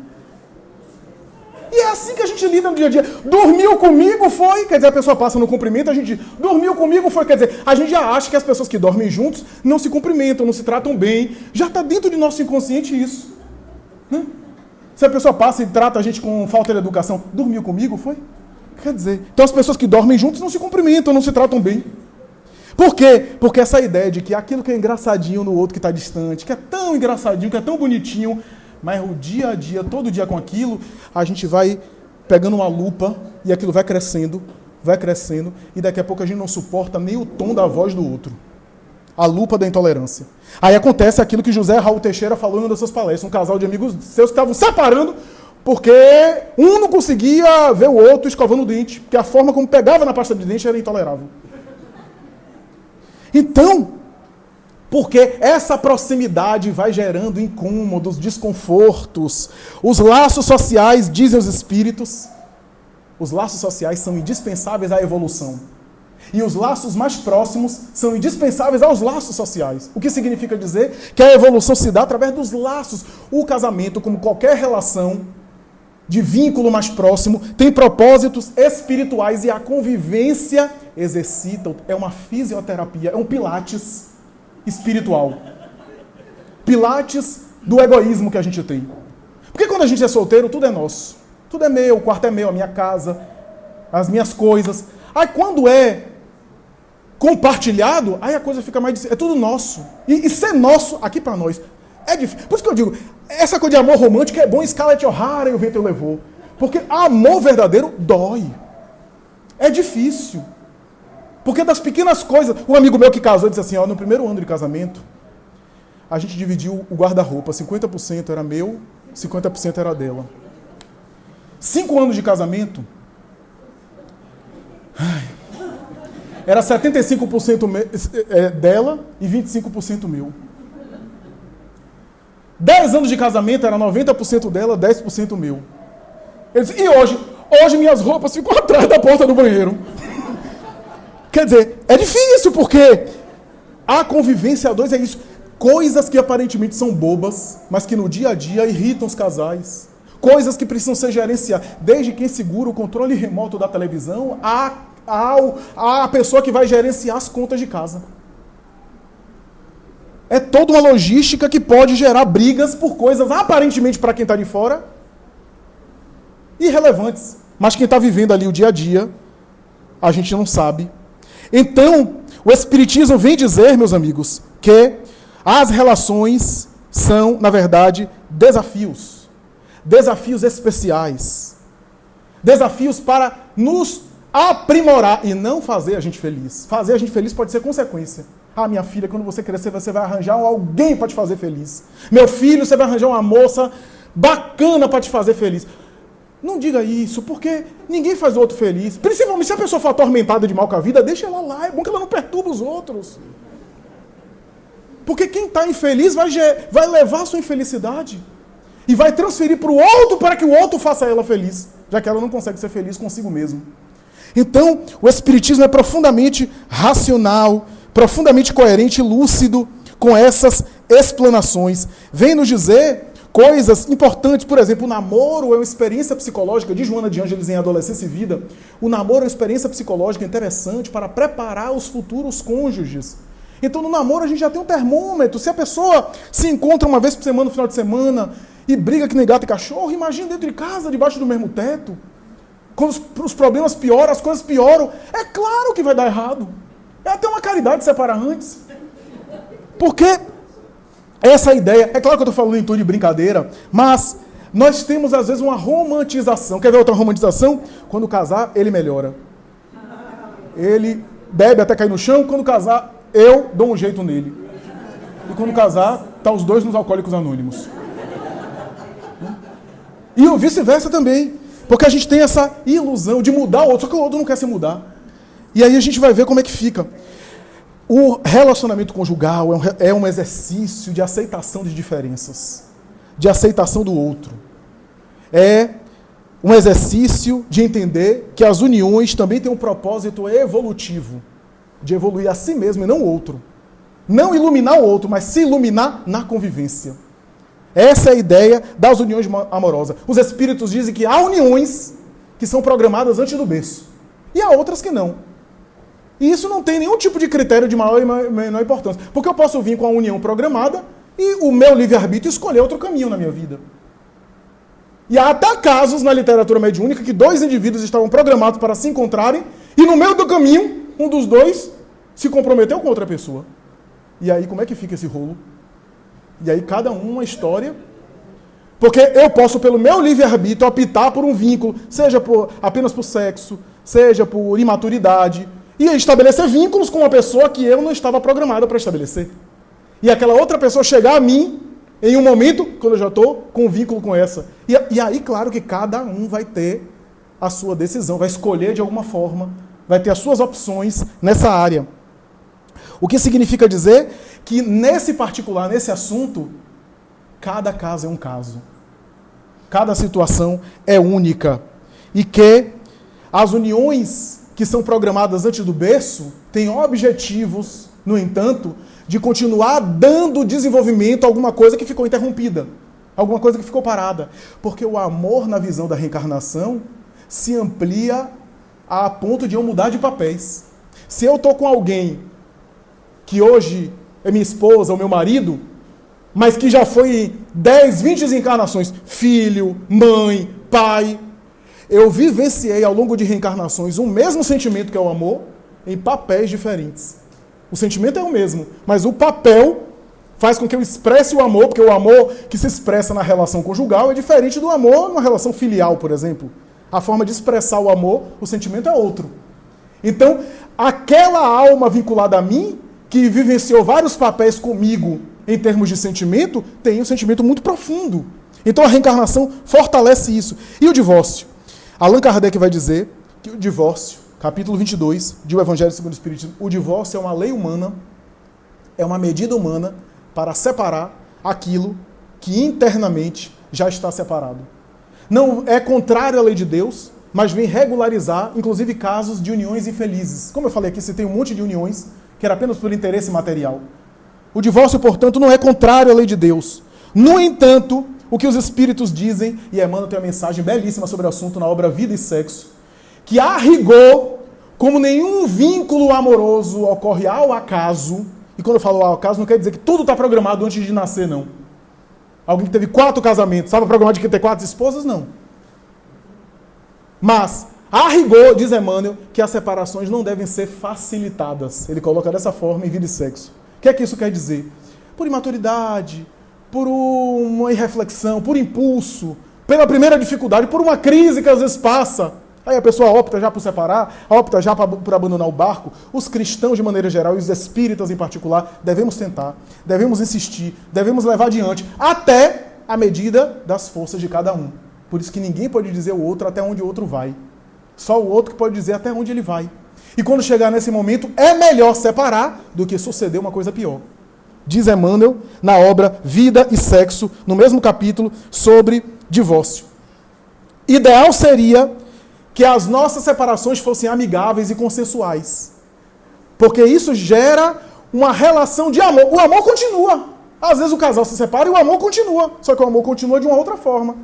E é assim que a gente lida no dia a dia. Dormiu comigo foi, quer dizer, a pessoa passa no cumprimento, a gente dormiu comigo foi, quer dizer, a gente já acha que as pessoas que dormem juntos não se cumprimentam, não se tratam bem. Já está dentro de nosso inconsciente isso. Né? Se a pessoa passa e trata a gente com falta de educação, dormiu comigo foi? Quer dizer, então as pessoas que dormem juntos não se cumprimentam, não se tratam bem. Por quê? Porque essa ideia de que aquilo que é engraçadinho no outro que está distante, que é tão engraçadinho, que é tão bonitinho, mas o dia a dia, todo dia com aquilo, a gente vai pegando uma lupa e aquilo vai crescendo, e daqui a pouco a gente não suporta nem o tom da voz do outro. A lupa da intolerância. Aí acontece aquilo que José Raul Teixeira falou em uma das suas palestras, um casal de amigos seus que estavam separando porque um não conseguia ver o outro escovando o dente, porque a forma como pegava na pasta de dente era intolerável. Então, Porque essa proximidade vai gerando incômodos, desconfortos. Os laços sociais, dizem os espíritos, os laços sociais são indispensáveis à evolução. E os laços mais próximos são indispensáveis aos laços sociais. O que significa dizer que a evolução se dá através dos laços. O casamento, como qualquer relação de vínculo mais próximo, tem propósitos espirituais e a convivência exercita. É uma fisioterapia, é um pilates espiritual. Pilates do egoísmo que a gente tem. Porque quando a gente é solteiro, tudo é nosso. Tudo é meu, o quarto é meu, a minha casa, as minhas coisas. Aí quando é compartilhado, aí a coisa fica mais difícil. É tudo nosso. E ser nosso aqui para nós é difícil. Por isso que eu digo, essa coisa de amor romântico é bom, Scarlett O'Hara e o vento levou. Porque amor verdadeiro dói. É difícil. Porque das pequenas coisas... Um amigo meu que casou disse assim, ó, no primeiro ano de casamento, a gente dividiu o guarda-roupa. 50% era meu, 50% era dela. 5 anos de casamento, era 75% dela e 25% meu. 10 anos de casamento, era 90% dela, 10% meu. Ele disse, e hoje? Hoje minhas roupas ficam atrás da porta do banheiro. Quer dizer, é difícil, porque a convivência a dois é isso. Coisas que aparentemente são bobas, mas que no dia a dia irritam os casais. Coisas que precisam ser gerenciadas. Desde quem segura o controle remoto da televisão, a pessoa que vai gerenciar as contas de casa. É toda uma logística que pode gerar brigas por coisas aparentemente, para quem está de fora, irrelevantes. Mas quem está vivendo ali o dia a dia, a gente não sabe. Então, o Espiritismo vem dizer, meus amigos, que as relações são, na verdade, desafios. Desafios especiais. Desafios para nos aprimorar e não fazer a gente feliz. Fazer a gente feliz pode ser consequência. Ah, minha filha, quando você crescer, você vai arranjar alguém para te fazer feliz. Meu filho, você vai arranjar uma moça bacana para te fazer feliz. Não diga isso, porque ninguém faz o outro feliz. Principalmente se a pessoa for atormentada de mal com a vida, deixa ela lá. É bom que ela não perturbe os outros. Porque quem está infeliz vai levar a sua infelicidade e vai transferir para o outro para que o outro faça ela feliz, já que ela não consegue ser feliz consigo mesmo. Então, o Espiritismo é profundamente racional, profundamente coerente e lúcido com essas explanações. Vem nos dizer coisas importantes, por exemplo, o namoro é uma experiência psicológica, de Joana de Ângeles em Adolescência e Vida, o namoro é uma experiência psicológica interessante para preparar os futuros cônjuges. Então, no namoro, a gente já tem um termômetro. Se a pessoa se encontra uma vez por semana, no final de semana, e briga que nem gato e cachorro, imagina dentro de casa, debaixo do mesmo teto. Quando os problemas pioram, as coisas pioram, é claro que vai dar errado. É até uma caridade separar antes. Porque essa ideia, é claro que eu estou falando em tom de brincadeira, mas nós temos às vezes uma romantização. Quer ver outra romantização? Quando casar, ele melhora. Ele bebe até cair no chão, quando casar, eu dou um jeito nele. E quando casar, tá os dois nos Alcoólicos Anônimos. E o vice-versa também. Porque a gente tem essa ilusão de mudar o outro, só que o outro não quer se mudar. E aí a gente vai ver como é que fica. O relacionamento conjugal é um exercício de aceitação de diferenças, de aceitação do outro. É um exercício de entender que as uniões também têm um propósito evolutivo, de evoluir a si mesmo e não o outro. Não iluminar o outro, mas se iluminar na convivência. Essa é a ideia das uniões amorosas. Os espíritos dizem que há uniões que são programadas antes do berço, e há outras que não. E isso não tem nenhum tipo de critério de maior e menor importância. Porque eu posso vir com a união programada e o meu livre-arbítrio escolher outro caminho na minha vida. E há até casos na literatura mediúnica que 2 indivíduos estavam programados para se encontrarem e no meio do caminho, um dos dois se comprometeu com outra pessoa. E aí como é que fica esse rolo? E aí cada um uma história. Porque eu posso, pelo meu livre-arbítrio, optar por um vínculo, seja apenas por sexo, seja por imaturidade, e estabelecer vínculos com uma pessoa que eu não estava programada para estabelecer. E aquela outra pessoa chegar a mim em um momento, quando eu já estou com um vínculo com essa. E aí, claro que cada um vai ter a sua decisão, vai escolher de alguma forma, vai ter as suas opções nessa área. O que significa dizer que nesse particular, nesse assunto, cada caso é um caso. Cada situação é única. E que as uniões que são programadas antes do berço têm objetivos, no entanto, de continuar dando desenvolvimento a alguma coisa que ficou interrompida, alguma coisa que ficou parada. Porque o amor na visão da reencarnação se amplia a ponto de eu mudar de papéis. Se eu estou com alguém que hoje é minha esposa ou meu marido, mas que já foi 10, 20 desencarnações, filho, mãe, pai, eu vivenciei ao longo de reencarnações o mesmo sentimento que é o amor, em papéis diferentes. O sentimento é o mesmo, mas o papel faz com que eu expresse o amor, porque o amor que se expressa na relação conjugal é diferente do amor numa relação filial, por exemplo. A forma de expressar o amor, o sentimento é outro. Então, aquela alma vinculada a mim, que vivenciou vários papéis comigo em termos de sentimento, tem um sentimento muito profundo. Então a reencarnação fortalece isso. E o divórcio? Allan Kardec vai dizer que o divórcio, capítulo 22 de O Evangelho segundo o Espiritismo, o divórcio é uma lei humana, é uma medida humana para separar aquilo que internamente já está separado. Não é contrário à lei de Deus, mas vem regularizar, inclusive, casos de uniões infelizes. Como eu falei aqui, você tem um monte de uniões que era apenas por interesse material. O divórcio, portanto, não é contrário à lei de Deus. No entanto, o que os espíritos dizem, e Emmanuel tem uma mensagem belíssima sobre o assunto na obra Vida e Sexo, que a rigor, como nenhum vínculo amoroso ocorre ao acaso, e quando eu falo ao acaso, não quer dizer que tudo está programado antes de nascer, não. Alguém que teve 4 casamentos, estava programado de ter 4 esposas? Não. Mas, a rigor, diz Emmanuel, que as separações não devem ser facilitadas. Ele coloca dessa forma em Vida e Sexo. O que é que isso quer dizer? Por imaturidade, por uma irreflexão, por impulso, pela primeira dificuldade, por uma crise que às vezes passa. Aí a pessoa opta já por separar, opta já por abandonar o barco. Os cristãos, de maneira geral, e os espíritas em particular, devemos tentar, devemos insistir, devemos levar adiante, até a medida das forças de cada um. Por isso que ninguém pode dizer ao outro até onde o outro vai. Só o outro que pode dizer até onde ele vai. E quando chegar nesse momento, é melhor separar do que suceder uma coisa pior. Diz Emmanuel na obra Vida e Sexo, no mesmo capítulo, sobre divórcio. Ideal seria que as nossas separações fossem amigáveis e consensuais. Porque isso gera uma relação de amor. O amor continua. Às vezes o casal se separa e o amor continua. Só que o amor continua de uma outra forma.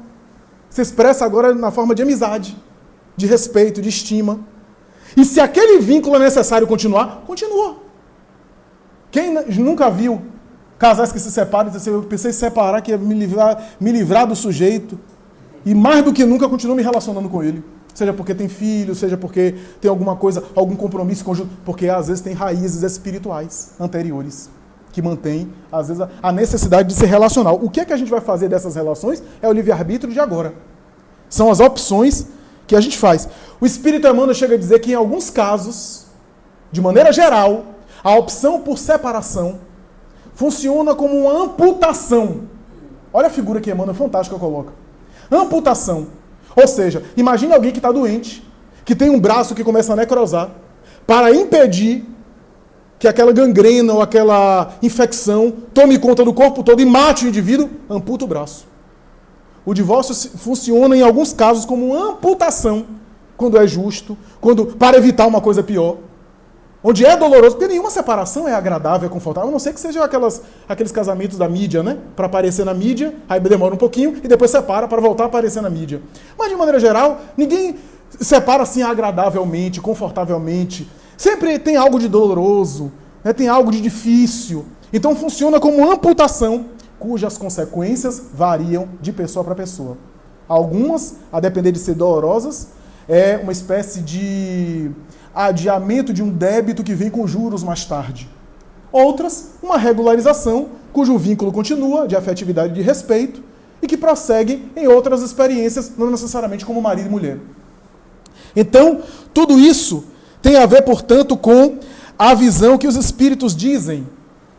Se expressa agora na forma de amizade, de respeito, de estima. E se aquele vínculo é necessário continuar, continua. Quem nunca viu casais que se separam e dizem, eu pensei em separar, que ia me livrar do sujeito. E mais do que nunca continuo me relacionando com ele. Seja porque tem filho, seja porque tem alguma coisa, algum compromisso conjunto. Porque às vezes tem raízes espirituais anteriores que mantêm, às vezes, a necessidade de se relacionar. O que é que a gente vai fazer dessas relações é o livre-arbítrio de agora. São as opções que a gente faz. O Espírito Emmanuel chega a dizer que em alguns casos, de maneira geral, a opção por separação funciona como uma amputação. Olha a figura que Emmanuel fantástica coloca. Amputação. Ou seja, imagine alguém que está doente, que tem um braço que começa a necrosar, para impedir que aquela gangrena ou aquela infecção tome conta do corpo todo e mate o indivíduo, amputa o braço. O divórcio funciona em alguns casos como uma amputação, quando é justo, para evitar uma coisa pior. Onde é doloroso, porque nenhuma separação é agradável, é confortável, a não ser que sejam aqueles casamentos da mídia, né? Para aparecer na mídia, aí demora um pouquinho e depois separa para voltar a aparecer na mídia. Mas, de maneira geral, ninguém separa assim agradavelmente, confortavelmente. Sempre tem algo de doloroso, né? Tem algo de difícil. Então, funciona como uma amputação, cujas consequências variam de pessoa para pessoa. Algumas, a depender de ser dolorosas, é uma espécie de adiamento de um débito que vem com juros mais tarde. Outras, uma regularização, cujo vínculo continua, de afetividade e de respeito, e que prossegue em outras experiências, não necessariamente como marido e mulher. Então, tudo isso tem a ver, portanto, com a visão que os espíritos dizem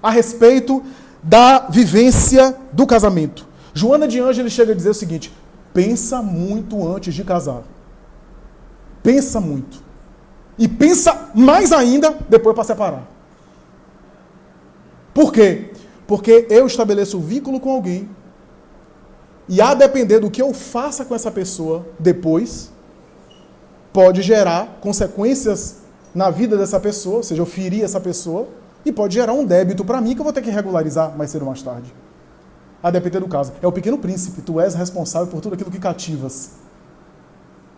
a respeito da vivência do casamento. Joana de Ângeles chega a dizer o seguinte: pensa muito antes de casar. Pensa muito. E pensa mais ainda depois para separar. Por quê? Porque eu estabeleço vínculo com alguém e, a depender do que eu faça com essa pessoa depois, pode gerar consequências na vida dessa pessoa, ou seja, eu ferir essa pessoa, e pode gerar um débito para mim que eu vou ter que regularizar mais cedo ou mais tarde. A depender do caso. É o Pequeno Príncipe, tu és responsável por tudo aquilo que cativas.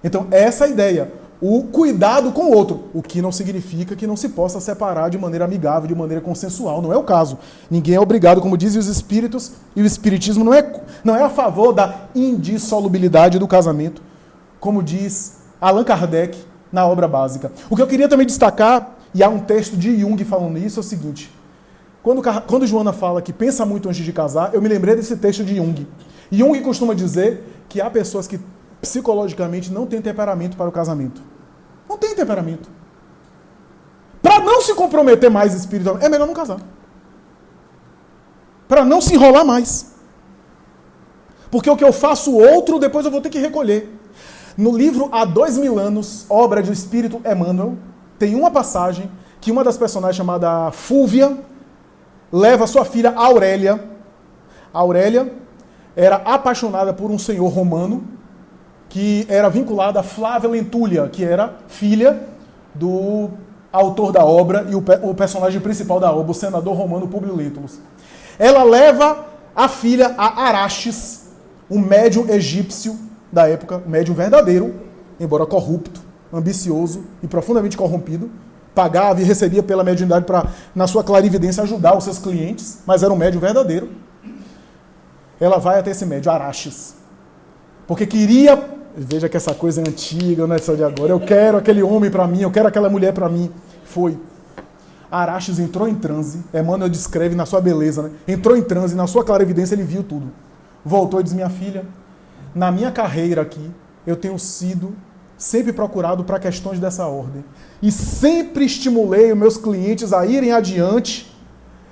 Então, essa é a ideia. O cuidado com o outro, o que não significa que não se possa separar de maneira amigável, de maneira consensual. Não é o caso. Ninguém é obrigado, como dizem os espíritos, e o espiritismo não é a favor da indissolubilidade do casamento, como diz Allan Kardec na obra básica. O que eu queria também destacar, e há um texto de Jung falando isso, é o seguinte. Quando Joana fala que pensa muito antes de casar, eu me lembrei desse texto de Jung. Jung costuma dizer que há pessoas que psicologicamente não têm temperamento para o casamento. Não tem temperamento. Para não se comprometer mais espiritualmente, é melhor não casar. Para não se enrolar mais. Porque o que eu faço outro, depois eu vou ter que recolher. No livro Há 2000 anos, obra do Espírito Emmanuel, tem uma passagem que uma das personagens chamada Fúvia leva sua filha Aurélia. Aurélia era apaixonada por um senhor romano que era vinculado a Flávia Lentúlia, que era filha do autor da obra e o personagem principal da obra, o senador romano Públio Lentulus. Ela leva a filha a Araxes, um médium egípcio da época, um médium verdadeiro, embora corrupto, ambicioso e profundamente corrompido, pagava e recebia pela mediunidade para, na sua clarividência, ajudar os seus clientes, mas era um médium verdadeiro. Ela vai até esse médium, Araxes, porque queria, veja que essa coisa é antiga, não é só de agora, eu quero aquele homem para mim, eu quero aquela mulher para mim. Foi. Araxes entrou em transe, Emmanuel descreve na sua beleza, né? Entrou em transe, na sua clarividência ele viu tudo. Voltou e disse, minha filha, na minha carreira aqui, eu tenho sido sempre procurado para questões dessa ordem. E sempre estimulei os meus clientes a irem adiante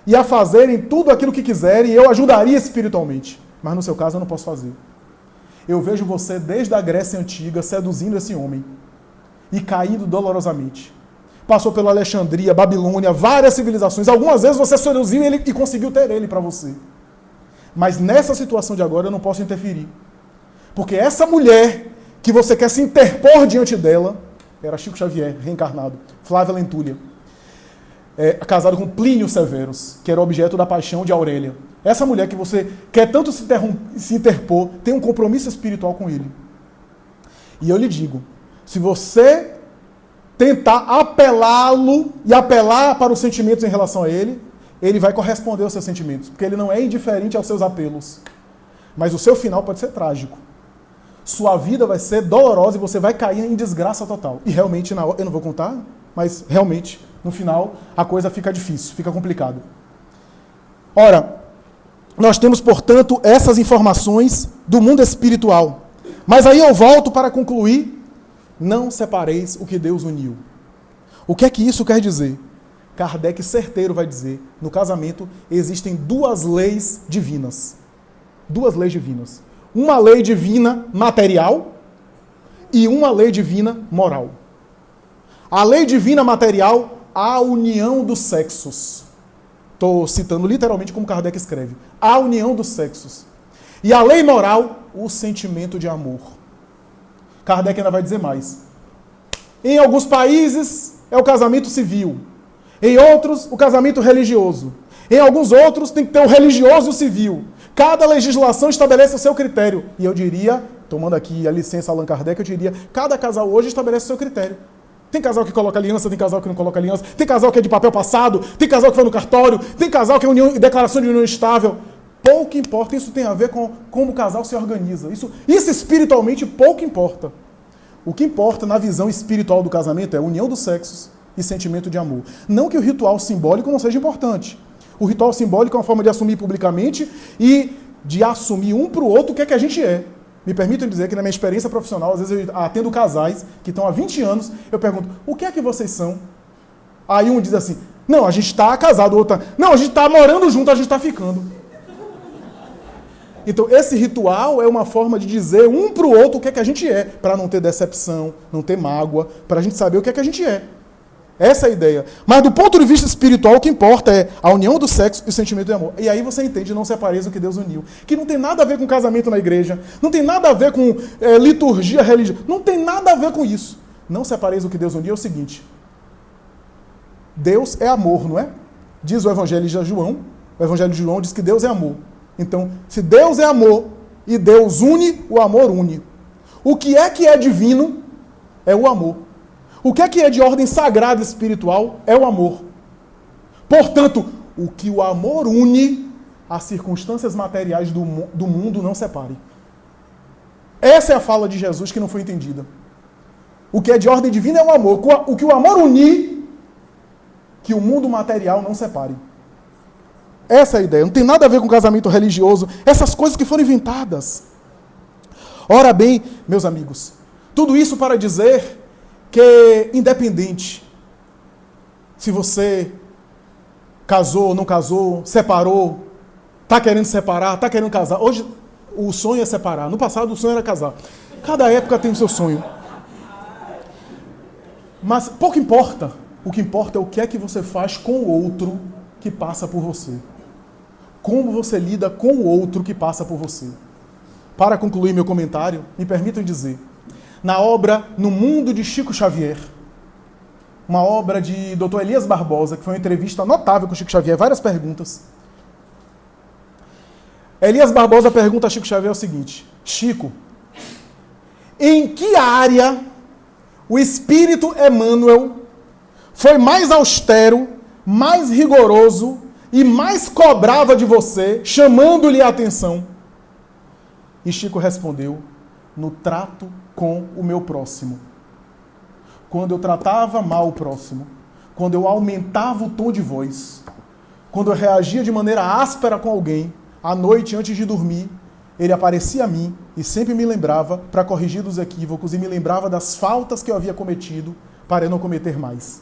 e a fazerem tudo aquilo que quiserem, e eu ajudaria espiritualmente. Mas no seu caso eu não posso fazer. Eu vejo você desde a Grécia Antiga seduzindo esse homem e caindo dolorosamente. Passou pela Alexandria, Babilônia, várias civilizações. Algumas vezes você seduziu ele e conseguiu ter ele para você. Mas nessa situação de agora eu não posso interferir. Porque essa mulher que você quer se interpor diante dela, era Chico Xavier, reencarnado, Flávia Lentúlia, casado com Plínio Severus, que era objeto da paixão de Aurélia. Essa mulher que você quer tanto se interpor, tem um compromisso espiritual com ele. E eu lhe digo, se você tentar apelá-lo e apelar para os sentimentos em relação a ele, ele vai corresponder aos seus sentimentos, porque ele não é indiferente aos seus apelos. Mas o seu final pode ser trágico. Sua vida vai ser dolorosa e você vai cair em desgraça total. E realmente, eu não vou contar, mas realmente, no final, a coisa fica difícil, fica complicado. Ora, nós temos, portanto, essas informações do mundo espiritual. Mas aí eu volto para concluir, não separeis o que Deus uniu. O que é que isso quer dizer? Kardec certeiro vai dizer, no casamento existem duas leis divinas. Duas leis divinas. Uma lei divina material e uma lei divina moral. A lei divina material, a união dos sexos. Estou citando literalmente como Kardec escreve. A união dos sexos. E a lei moral, o sentimento de amor. Kardec ainda vai dizer mais. Em alguns países é o casamento civil. Em outros, o casamento religioso. Em alguns outros tem que ter o religioso e o civil. Cada legislação estabelece o seu critério. E eu diria, tomando aqui a licença Allan Kardec, eu diria, cada casal hoje estabelece o seu critério. Tem casal que coloca aliança, tem casal que não coloca aliança, tem casal que é de papel passado, tem casal que vai no cartório, tem casal que é declaração de união estável. Pouco importa, isso tem a ver com como o casal se organiza. Isso espiritualmente pouco importa. O que importa na visão espiritual do casamento é a união dos sexos e sentimento de amor. Não que o ritual simbólico não seja importante. O ritual simbólico é uma forma de assumir publicamente e de assumir um para o outro o que é que a gente é. Me permitam dizer que na minha experiência profissional, às vezes eu atendo casais que estão há 20 anos, eu pergunto, o que é que vocês são? Aí um diz assim, não, a gente está casado, o outro não, a gente está morando junto, a gente está ficando. Então esse ritual é uma forma de dizer um para o outro o que é que a gente é, para não ter decepção, não ter mágoa, para a gente saber o que é que a gente é. Essa é a ideia. Mas do ponto de vista espiritual, o que importa é a união do sexo e o sentimento de amor. E aí você entende, não separeis o que Deus uniu. Que não tem nada a ver com casamento na igreja, não tem nada a ver com liturgia religiosa, não tem nada a ver com isso. Não separeis o que Deus uniu é o seguinte. Deus é amor, não é? Diz o Evangelho de João. O Evangelho de João diz que Deus é amor. Então, se Deus é amor e Deus une, o amor une. O que é divino é o amor. O que é de ordem sagrada e espiritual é o amor. Portanto, o que o amor une, as circunstâncias materiais do mundo não separem. Essa é a fala de Jesus que não foi entendida. O que é de ordem divina é o amor. O que o amor unir, que o mundo material não separe. Essa é a ideia. Não tem nada a ver com casamento religioso. Essas coisas que foram inventadas. Ora bem, meus amigos, tudo isso para dizer que, independente se você casou ou não casou, separou, está querendo separar, está querendo casar. Hoje o sonho é separar. No passado o sonho era casar. Cada época tem o seu sonho. Mas pouco importa. O que importa é o que é que você faz com o outro que passa por você. Como você lida com o outro que passa por você. Para concluir meu comentário, me permitam dizer, na obra No Mundo de Chico Xavier, uma obra de Dr. Elias Barbosa, que foi uma entrevista notável com Chico Xavier, várias perguntas. Elias Barbosa pergunta a Chico Xavier o seguinte: Chico, em que área o Espírito Emmanuel foi mais austero, mais rigoroso e mais cobrava de você, chamando-lhe a atenção? E Chico respondeu: no trato com o meu próximo. Quando eu tratava mal o próximo, quando eu aumentava o tom de voz, quando eu reagia de maneira áspera com alguém, à noite antes de dormir, ele aparecia a mim e sempre me lembrava para corrigir os equívocos e me lembrava das faltas que eu havia cometido para eu não cometer mais.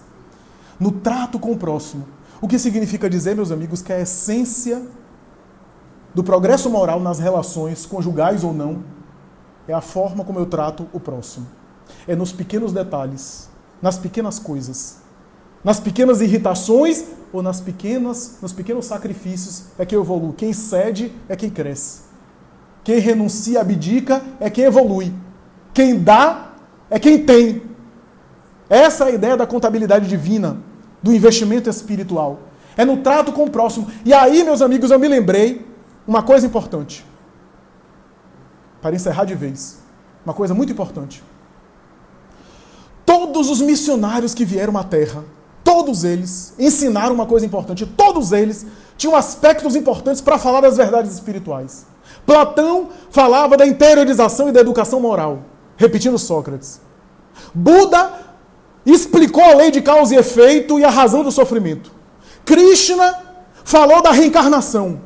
No trato com o próximo. O que significa dizer, meus amigos, que a essência do progresso moral nas relações, conjugais ou não, é a forma como eu trato o próximo. É nos pequenos detalhes, nas pequenas coisas, nas pequenas irritações ou nos pequenos sacrifícios é que eu evoluo. Quem cede é quem cresce. Quem renuncia, abdica, é quem evolui. Quem dá é quem tem. Essa é a ideia da contabilidade divina, do investimento espiritual. É no trato com o próximo. E aí, meus amigos, eu me lembrei uma coisa importante. Para encerrar de vez. Uma coisa muito importante. Todos os missionários que vieram à Terra, todos eles ensinaram uma coisa importante. Todos eles tinham aspectos importantes para falar das verdades espirituais. Platão falava da interiorização e da educação moral, repetindo Sócrates. Buda explicou a lei de causa e efeito e a razão do sofrimento. Krishna falou da reencarnação.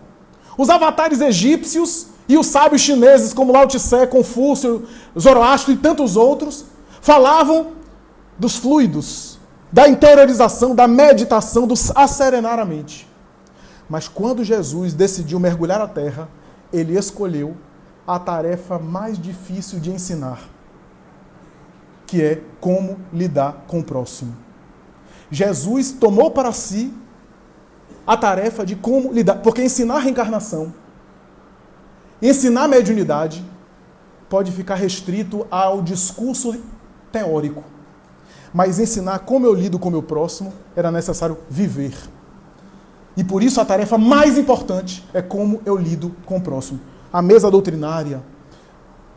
Os avatares egípcios e os sábios chineses, como Lao Tse, Confúcio, Zoroastro e tantos outros, falavam dos fluidos, da interiorização, da meditação, do asserenar a mente. Mas quando Jesus decidiu mergulhar a terra, ele escolheu a tarefa mais difícil de ensinar, que é como lidar com o próximo. Jesus tomou para si a tarefa de como lidar, porque ensinar reencarnação, ensinar mediunidade, pode ficar restrito ao discurso teórico. Mas ensinar como eu lido com o meu próximo, era necessário viver. E por isso a tarefa mais importante é como eu lido com o próximo. A mesa doutrinária,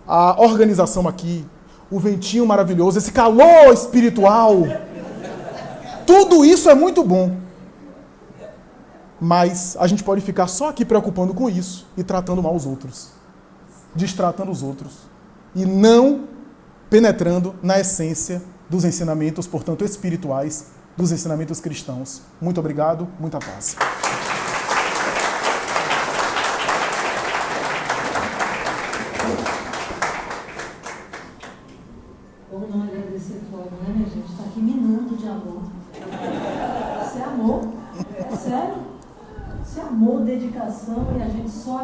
a organização aqui, o ventinho maravilhoso, esse calor espiritual, tudo isso é muito bom. Mas a gente pode ficar só aqui preocupando com isso e tratando mal os outros, destratando os outros e não penetrando na essência dos ensinamentos, portanto, espirituais, dos ensinamentos cristãos. Muito obrigado, muita paz. Como não agradecer fogo, né, minha gente? Está aqui minando de amor. Isso é amor? Sério? Isso é amor, dedicação, e a gente só